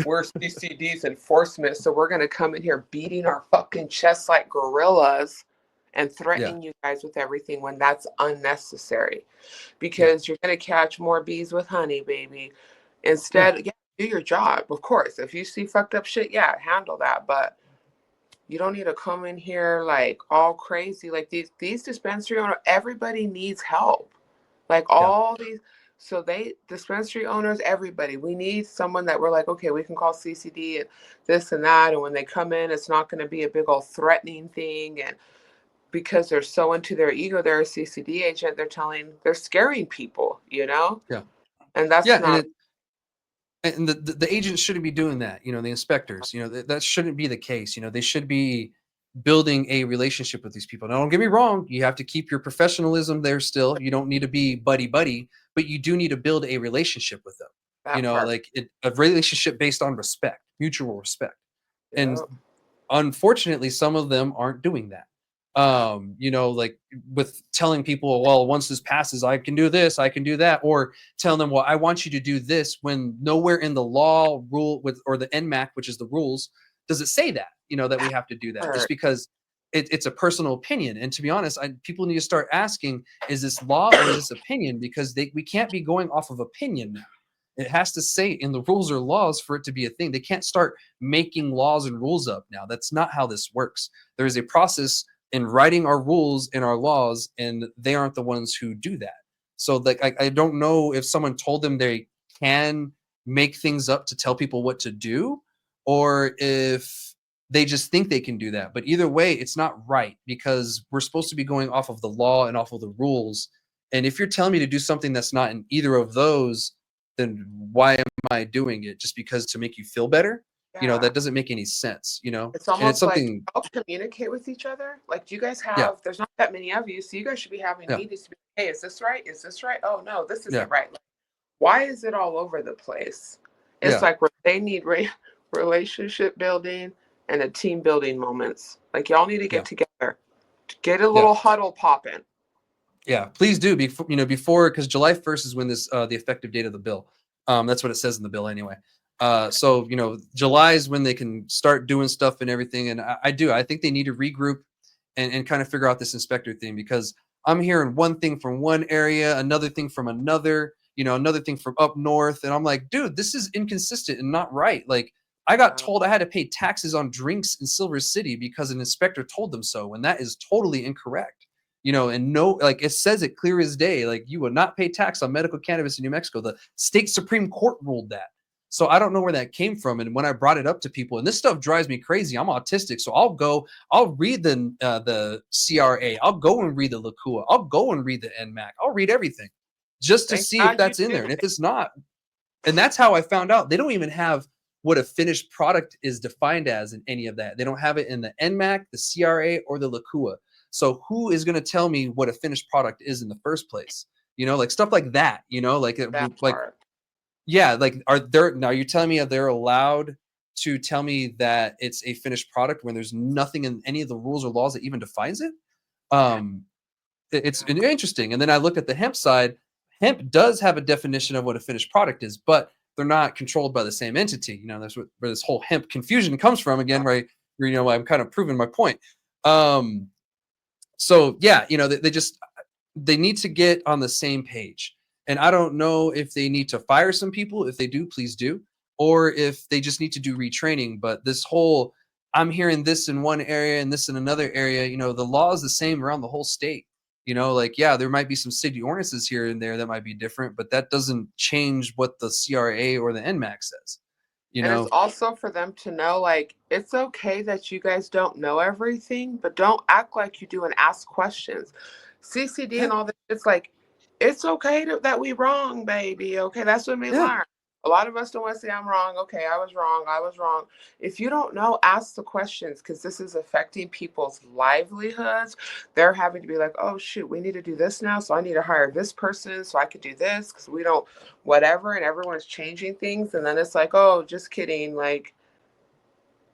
we're CCD's enforcement, so we're gonna come in here beating our fucking chests like gorillas and yeah, threatening you guys with everything when that's unnecessary. yeah, Because you're gonna catch more bees with honey, baby. yeah, Instead, yeah, do your job. Of course, if you see fucked up shit, yeah, handle that. But you don't need to come in here like all crazy. Like these dispensary owners, everybody needs help. Like yeah, all these, so they dispensary owners, everybody. We need someone that we're like, okay, we can call CCD and this and that. And when they come in, it's not going to be a big old threatening thing. And because they're so into their ego, they're a CCD agent. They're scaring people, you know, yeah, and that's yeah. not. And the agents shouldn't be doing that. The inspectors, that shouldn't be the case. They should be building a relationship with these people. Now, don't get me wrong. You have to keep your professionalism there still. You don't need to be buddy buddy, but you do need to build a relationship with them. That part. Like a relationship based on respect, mutual respect. And Yeah. unfortunately, some of them aren't doing that. Like with telling people, well, once this passes, I can do this, I can do that, or telling them, well, I want you to do this, when nowhere in the law rule with or the NMAC, which is the rules, does it say that, that we have to do that, just Part. because it's a personal opinion. And to be honest, people need to start asking, is this law or is this opinion? Because we can't be going off of opinion now. It has to say in the rules or laws for it to be a thing. They can't start making laws and rules up now. That's not how this works. There is a process in writing our rules and our laws, and they aren't the ones who do that. So, like, I don't know if someone told them they can make things up to tell people what to do, or if they just think they can do that. But either way, it's not right, because we're supposed to be going off of the law and off of the rules. And if you're telling me to do something that's not in either of those, then why am I doing it? Just because to make you feel better? Yeah. That doesn't make any sense. It's And it's almost like something, help communicate with each other. Like, do you guys yeah, have, there's not that many of you, so you guys should be having yeah, meetings to be, hey, is this right? Is this right? Oh, no, this yeah, isn't right. Like, why is it all over the place? It's yeah, like where they need relationship building and a team building moments. Like, y'all need to yeah, get together, get a yeah. little huddle popping. Yeah, please do before, because July 1st is when this the effective date of the bill. That's what it says in the bill anyway. So July is when they can start doing stuff and everything. And I think they need to regroup and kind of figure out this inspector thing, because I'm hearing one thing from one area, another thing from another, another thing from up north, and I'm like, dude, this is inconsistent and not right. Like, I got told I had to pay taxes on drinks in Silver City because an inspector told them so, and that is totally incorrect. And no, like, it says it clear as day, like, you will not pay tax on medical cannabis in New Mexico. The state Supreme Court ruled that. So I don't know where that came from. And when I brought it up to people, and this stuff drives me crazy, I'm autistic. So I'll read the CRA. I'll go and read the LACUA. I'll go and read the NMAC. I'll read everything just to Thank see if God you that's in do there. And if it. it's not, and that's how I found out. They don't even have what a finished product is defined as in any of that. They don't have it in the NMAC, the CRA, or the LACUA. So who is going to tell me what a finished product is in the first place? Like stuff like that. That Like, part. yeah, like, are there now? You're telling me they're allowed to tell me that it's a finished product when there's nothing in any of the rules or laws that even defines it? Um, it's interesting. And then I looked at the hemp side. Hemp does have a definition of what a finished product is, but they're not controlled by the same entity. That's where this whole hemp confusion comes from again, right? I'm kind of proving my point. Um, so yeah, they need to get on the same page. And I don't know if they need to fire some people. If they do, please do. Or if they just need to do retraining. But this whole, I'm hearing this in one area and this in another area, the law is the same around the whole state. Like, yeah, there might be some city ordinances here and there that might be different, but that doesn't change what the CRA or the NMAC says. You And it's know, also for them to know, like, it's okay that you guys don't know everything, but don't act like you do and ask questions. CCD yeah, and all that, it's like, it's okay that we wrong, baby. Okay, that's when we yeah, learn. A lot of us don't want to say I'm wrong. Okay, I was wrong. I was wrong. If you don't know, ask the questions because this is affecting people's livelihoods. They're having to be like, oh, shoot, we need to do this now. So I need to hire this person so I could do this because we don't, whatever. And everyone's changing things. And then it's like, oh, just kidding. Like,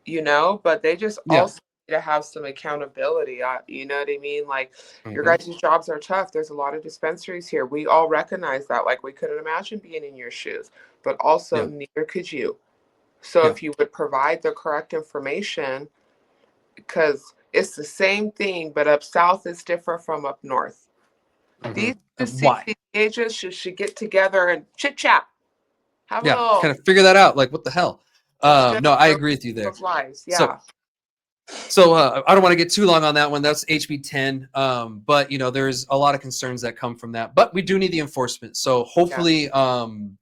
but they just Yeah. also need to have some accountability. You know what I mean? Like, your Hmm. guys' jobs are tough. There's a lot of dispensaries here. We all recognize that. Like, we couldn't imagine being in your shoes, but also Yeah. neither could you. So Yeah. if you would provide the correct information, because it's the same thing, but up south is different from up north. Hmm. These two Why? CC agents should get together and chit chat, have a Yeah. little Kind of figure that out. Like, what the hell? instead No, of I ruining agree with you there. people's lives. So Yeah. I don't want to get too long on that one. That's HB 10. But there's a lot of concerns that come from that. But we do need the enforcement. So Yeah. hopefully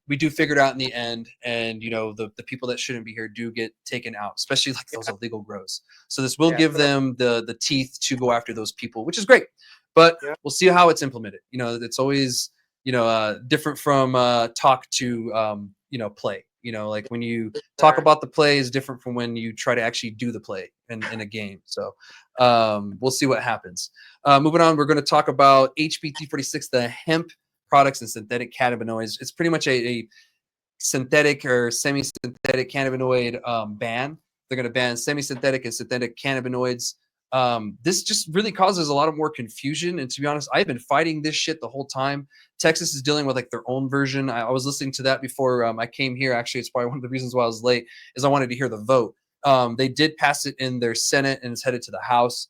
we do figure it out in the end, and the people that shouldn't be here do get taken out, especially like those Yeah. illegal grows. So this will Yeah. give them the teeth to go after those people, which is great. But Yeah. we'll see how it's implemented. It's always different from talk to play. Like when you talk Sure. about the play is different from when you try to actually do the play in a game. So we'll see what happens. Moving on, we're going to talk about HB 346, the hemp products and synthetic cannabinoids. It's pretty much a synthetic or semi-synthetic cannabinoid ban. They're going to ban semi-synthetic and synthetic cannabinoids. This just really causes a lot of more confusion. And to be honest, I've been fighting this shit the whole time. Texas is dealing with like their own version. I was listening to that before I came here. Actually, it's probably one of the reasons why I was late is I wanted to hear the vote. They did pass it in their Senate and it's headed to the House.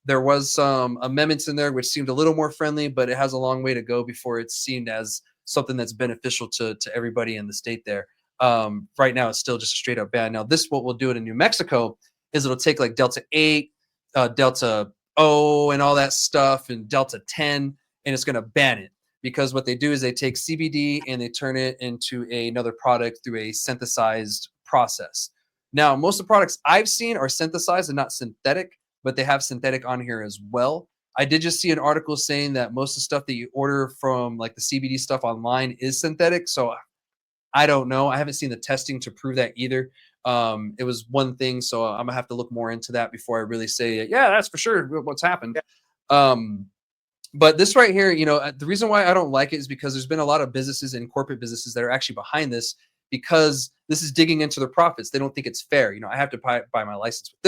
There was some amendments in there which seemed a little more friendly, but it has a long way to go before it's seen as something that's beneficial to everybody in the state there. Right now, it's still just a straight up ban. Now, this what we'll do it in New Mexico is it'll take like Delta 8, Delta O, and all that stuff, and Delta 10, and it's going to ban it because what they do is they take CBD and they turn it into another product through a synthesized process. Now, most of the products I've seen are synthesized and not synthetic, but they have synthetic on here as well. I did just see an article saying that most of the stuff that you order from like the CBD stuff online is synthetic. So I don't know. I haven't seen the testing to prove that either. It was one thing, so I'm gonna have to look more into that before I really say, yeah, that's for sure what's happened. Yeah. But this right here, the reason why I don't like it is because there's been a lot of businesses and corporate businesses that are actually behind this because this is digging into their profits. They don't think it's fair. I have to buy my license with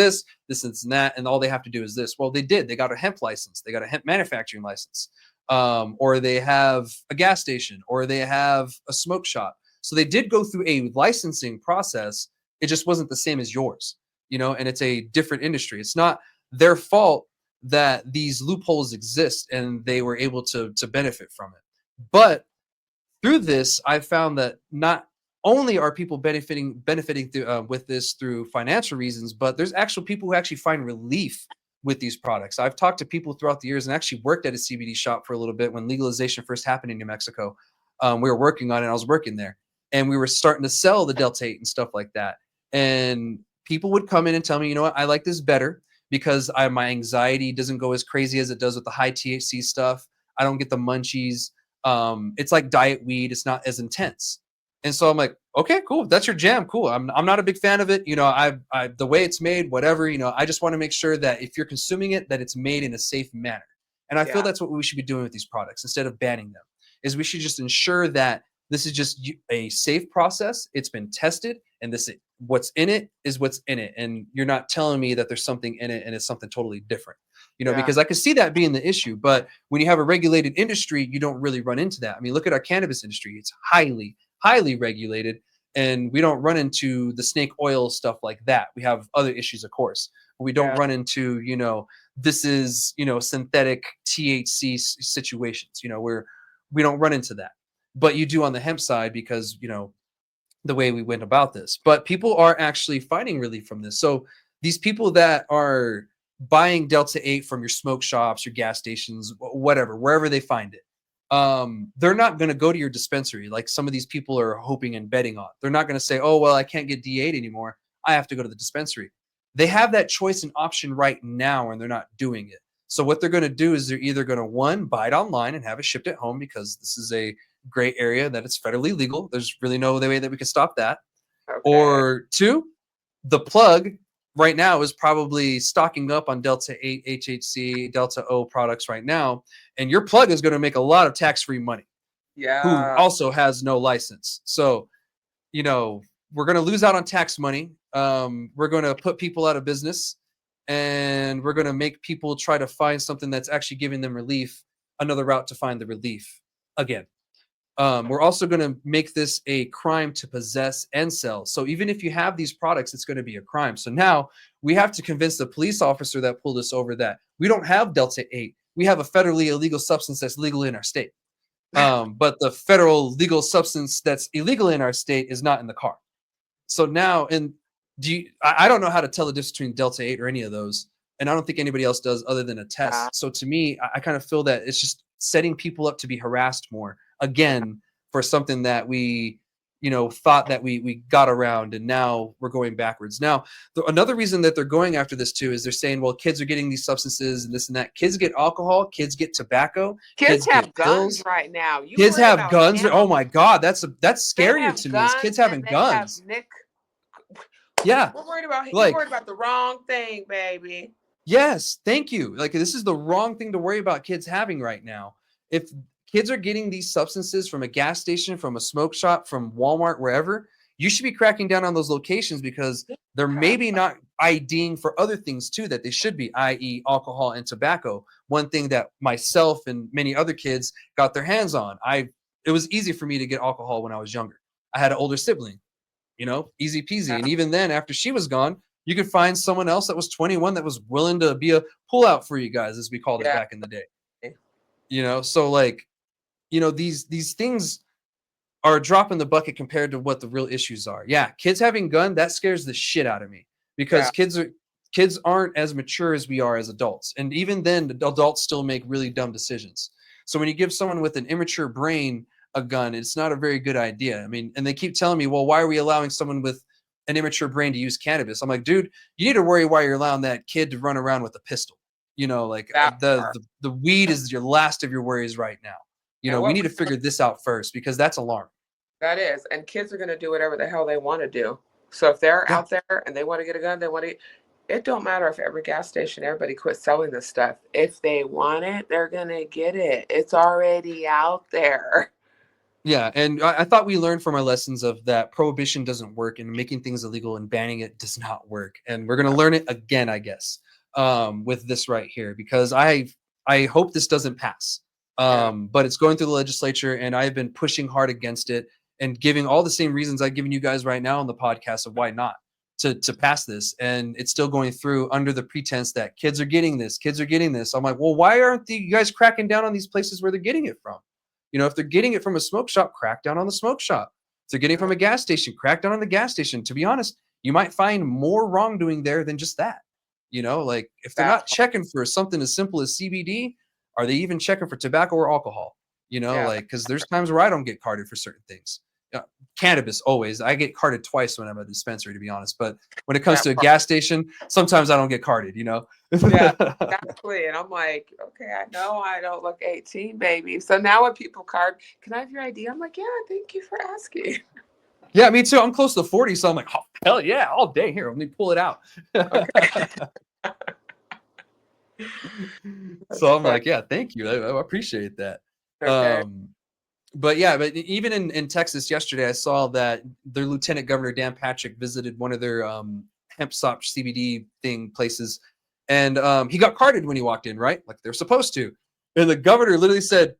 this, and that, and all they have to do is this. Well, they did. They got a hemp license. They got a hemp manufacturing license, or they have a gas station, or they have a smoke shop. So they did go through a licensing process. It just wasn't the same as yours, and it's a different industry. It's not their fault that these loopholes exist and they were able to benefit from it. But through this, I found that not only are people benefiting through, with this through financial reasons, but there's actual people who actually find relief with these products. I've talked to people throughout the years and actually worked at a CBD shop for a little bit when legalization first happened in New Mexico. We were working on it. I was working there, and we were starting to sell the Delta 8 and stuff like that. And people would come in and tell me, you know what, I like this better because my anxiety doesn't go as crazy as it does with the high THC stuff. I don't get the munchies. It's like diet weed. It's not as intense. And so I'm like, okay, cool. That's your jam. Cool. I'm not a big fan of it. The way it's made, whatever, I just want to make sure that if you're consuming it, that it's made in a safe manner. And I feel Yeah. that's what we should be doing with these products instead of banning them is we should just ensure that this is just a safe process. It's been tested and what's in it is what's in it. And you're not telling me that there's something in it and it's something totally different, Yeah. because I could see that being the issue. But when you have a regulated industry, you don't really run into that. I mean, look at our cannabis industry. It's highly, highly regulated, and we don't run into the snake oil stuff like that. We have other issues, of course, but we don't Yeah. run into, this is, synthetic THC situations, where we don't run into that. But you do on the hemp side because, the way we went about this. But people are actually finding relief from this. So these people that are buying Delta 8 from your smoke shops, your gas stations, whatever, wherever they find it, they're not going to go to your dispensary like some of these people are hoping and betting on. They're not going to say, oh, well, I can't get D8 anymore. I have to go to the dispensary. They have that choice and option right now, and they're not doing it. So what they're going to do is they're either going to, one, buy it online and have it shipped at home because this is a gray area that it's federally legal. There's really no way that we can stop that. Okay. Or two, the plug right now is probably stocking up on Delta 8 HHC, Delta O products right now, and your plug is going to make a lot of tax-free money. Yeah. Who also has no license. So, we're going to lose out on tax money. We're going to put people out of business, and we're going to make people try to find something that's actually giving them relief, another route to find the relief again. We're also going to make this a crime to possess and sell. So even if you have these products, it's going to be a crime. So now we have to convince the police officer that pulled us over that we don't have Delta 8. We have a federally illegal substance that's legal in our state. But the federal legal substance that's illegal in our state is not in the car. So now, I don't know how to tell the difference between Delta 8 or any of those. And I don't think anybody else does other than a test. So to me, I kind of feel that it's just setting people up to be harassed more again for something that we, thought that we got around, and now we're going backwards. Now, another reason that they're going after this too is they're saying, well, kids are getting these substances and this and that. Kids get alcohol, kids get tobacco, kids have get guns pills. right now. Kids have guns. Oh my God, that's scarier to me. Is kids having guns. Yeah, we're worried about you're worried about the wrong thing, baby. Yes, thank you. Like, this is the wrong thing to worry about kids having right now. If kids are getting these substances from a gas station, from a smoke shop, from Walmart, wherever, you should be cracking down on those locations because they're maybe not IDing for other things too that they should be, i.e. alcohol and tobacco. One thing that myself and many other kids got their hands on. It was easy for me to get alcohol when I was younger. I had an older sibling, easy peasy. And even then, after she was gone, you could find someone else that was 21 that was willing to be a pullout for you guys, as we called it back in the day. So like, these things are a drop in the bucket compared to what the real issues are. Yeah, kids having gun, that scares the shit out of me because kids aren't as mature as we are as adults. And even then, the adults still make really dumb decisions. So when you give someone with an immature brain a gun, it's not a very good idea. I mean, and they keep telling me, well, why are we allowing someone with an immature brain to use cannabis? I'm like, dude, you need to worry why you're allowing that kid to run around with a pistol. The weed is your last of your worries right now. We need to figure this out first because that's alarming. That is. And kids are going to do whatever the hell they want to do. So if they're out there and they want to get a gun, it don't matter if every gas station, everybody quit selling this stuff. If they want it, they're going to get it. It's already out there. Yeah, and I thought we learned from our lessons of that prohibition doesn't work and making things illegal and banning it does not work. And we're going to learn it again, I guess, with this right here, because I hope this doesn't pass. But it's going through the legislature, and I've been pushing hard against it and giving all the same reasons I've given you guys right now on the podcast of why not to pass this. And it's still going through under the pretense that kids are getting this. I'm like, well, why aren't you guys cracking down on these places where they're getting it from? If they're getting it from a smoke shop, crack down on the smoke shop. If they're getting it from a gas station, crack down on the gas station. To be honest, you might find more wrongdoing there than just that. Like if they're not checking for something as simple as CBD, are they even checking for tobacco or alcohol? Like, because there's times where I don't get carded for certain things. Cannabis, always. I get carded twice when I'm at a dispensary, to be honest. But when it comes to a gas station, sometimes I don't get carded, Yeah, exactly. And I'm like, okay, I know I don't look 18, baby. So now when people card, can I have your ID? I'm like, yeah, thank you for asking. Yeah, me too. I'm close to 40, so I'm like, oh, hell yeah, all day. Here, let me pull it out. Okay. So I'm like, yeah, thank you. I appreciate that. Okay. But even in Texas yesterday, I saw that their Lieutenant Governor Dan Patrick visited one of their hemp stop CBD places, and he got carded when he walked in, right? Like they're supposed to. And the governor literally said,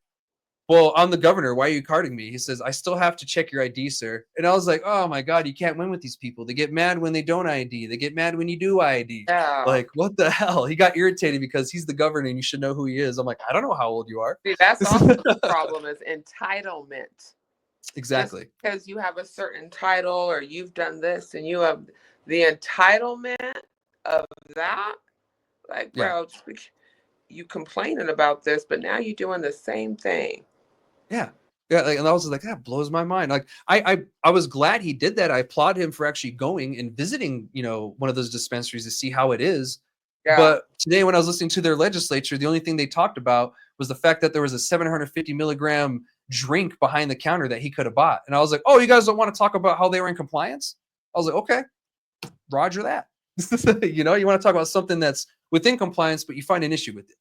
well, I'm the governor. Why are you carding me? He says, I still have to check your ID, sir. And I was like, oh my God, you can't win with these people. They get mad when they don't ID. They get mad when you do ID. Yeah. Like, what the hell? He got irritated because he's the governor and you should know who he is. I'm like, I don't know how old you are. See, that's also the problem is entitlement. Exactly. Just because you have a certain title or you've done this and you have the entitlement of that, like, bro, you complaining about this, but now you're doing the same thing. Yeah. Like, and I was like, that blows my mind. Like, I was glad he did that. I applaud him for actually going and visiting, one of those dispensaries to see how it is. Yeah. But today, when I was listening to their legislature, the only thing they talked about was the fact that there was a 750 milligram drink behind the counter that he could have bought. And I was like, oh, you guys don't want to talk about how they were in compliance? I was like, okay, roger that. You know, you want to talk about something that's within compliance, but you find an issue with it.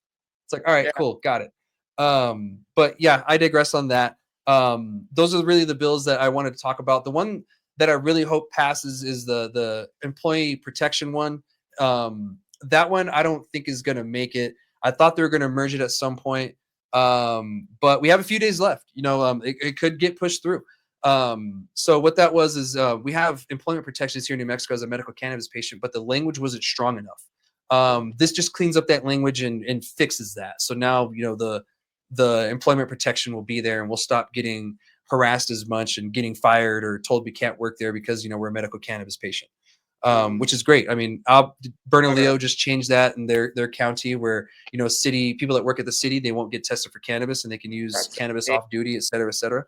It's like, all right, cool, got it. But yeah, I digress on that. Those are really the bills that I wanted to talk about. The one that I really hope passes is the employee protection one. That one I don't think is going to make it. I thought they were going to merge it at some point, but we have a few days left. You know, it could get pushed through. So what that was is we have employment protections here in New Mexico as a medical cannabis patient, but the language wasn't strong enough. This just cleans up that language and fixes that. So now, you know, the employment protection will be there, and we'll stop getting harassed as much and getting fired or told we can't work there because, you know, we're a medical cannabis patient, which is great. I mean, Bernalillo just changed that in their county where, you know, city people that work at the city, they won't get tested for cannabis and they can use cannabis off duty, et cetera, et cetera.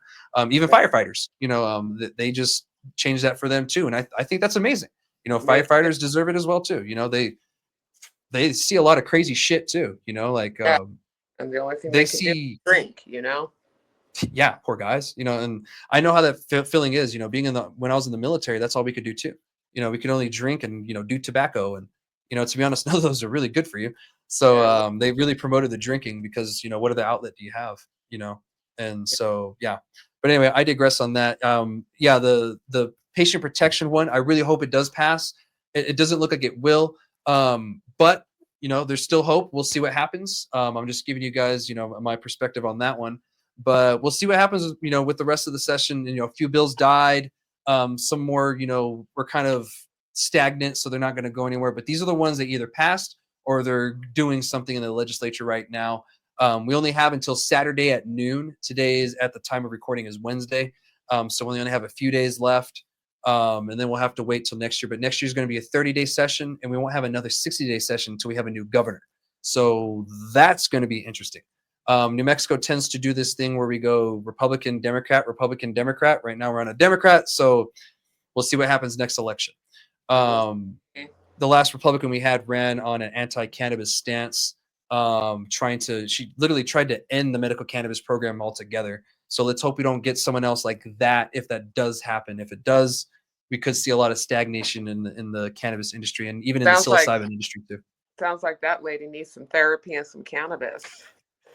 Even firefighters, you know, they just changed that for them too. And I think that's amazing. You know, firefighters deserve it as well too. You know, they see a lot of crazy shit too, you know, like, and the only thing they can see do is drink, you know. Yeah, poor guys, you know, and I know how that feeling is, you know, being when I was in the military, that's all we could do too. You know, we could only drink and, you know, do tobacco, and, you know, to be honest, none of those are really good for you. So they really promoted the drinking because, you know, what other outlet do you have, you know? And so, yeah, but anyway, I digress on that. Yeah, the patient protection one, I really hope it does pass. It doesn't look like it will, but you know, there's still hope. We'll see what happens. I'm just giving you guys, you know, my perspective on that one. But we'll see what happens, you know, with the rest of the session. You know, a few bills died. Some more, you know, were kind of stagnant, so they're not going to go anywhere. But these are the ones that either passed or they're doing something in the legislature right now. We only have until Saturday at noon. Today is, at the time of recording, is Wednesday. So we only have a few days left. And then we'll have to wait till next year. But next year is going to be a 30-day session, and we won't have another 60-day session until we have a new governor. So that's going to be interesting. New Mexico tends to do this thing where we go Republican, Democrat, Republican, Democrat. Right now we're on a Democrat, so we'll see what happens next election. The last Republican we had ran on an anti-cannabis stance, she literally tried to end the medical cannabis program altogether. So let's hope we don't get someone else like that if that does happen. If it does, we could see a lot of stagnation in the cannabis industry, and even in the psilocybin industry too. Sounds like that lady needs some therapy and some cannabis.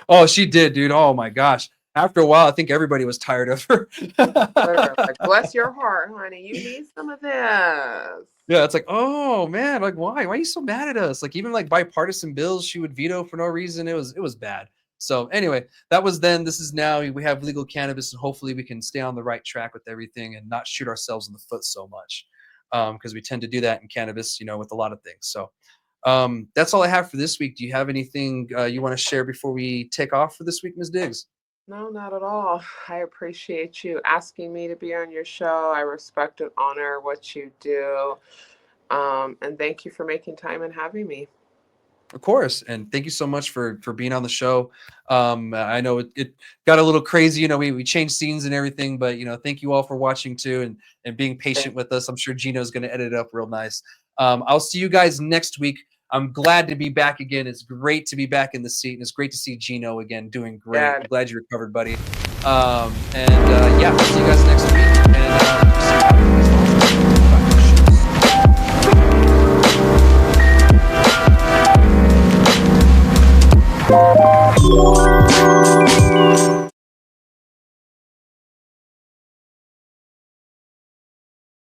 Oh, she did, dude. Oh my gosh. After a while, I think everybody was tired of her. Like, bless your heart, honey. You need some of this. Yeah, it's like, oh man, like why? Why are you so mad at us? Like even like bipartisan bills she would veto for no reason. It was bad. So anyway, that was then. This is now. We have legal cannabis, and hopefully we can stay on the right track with everything and not shoot ourselves in the foot so much, because we tend to do that in cannabis, you know, with a lot of things. So that's all I have for this week. Do you have anything you want to share before we take off for this week, Ms. Diggs? No, not at all. I appreciate you asking me to be on your show. I respect and honor what you do. And thank you for making time and having me. Of course. And thank you so much for being on the show. I know it got a little crazy, you know, we changed scenes and everything, but, you know, thank you all for watching too and being patient with us. I'm sure Gino's going to edit it up real nice. I'll see you guys next week. I'm glad to be back again. It's great to be back in the seat, and it's great to see Gino again doing great. I'm glad you recovered, buddy. Yeah, I'll see you guys next week.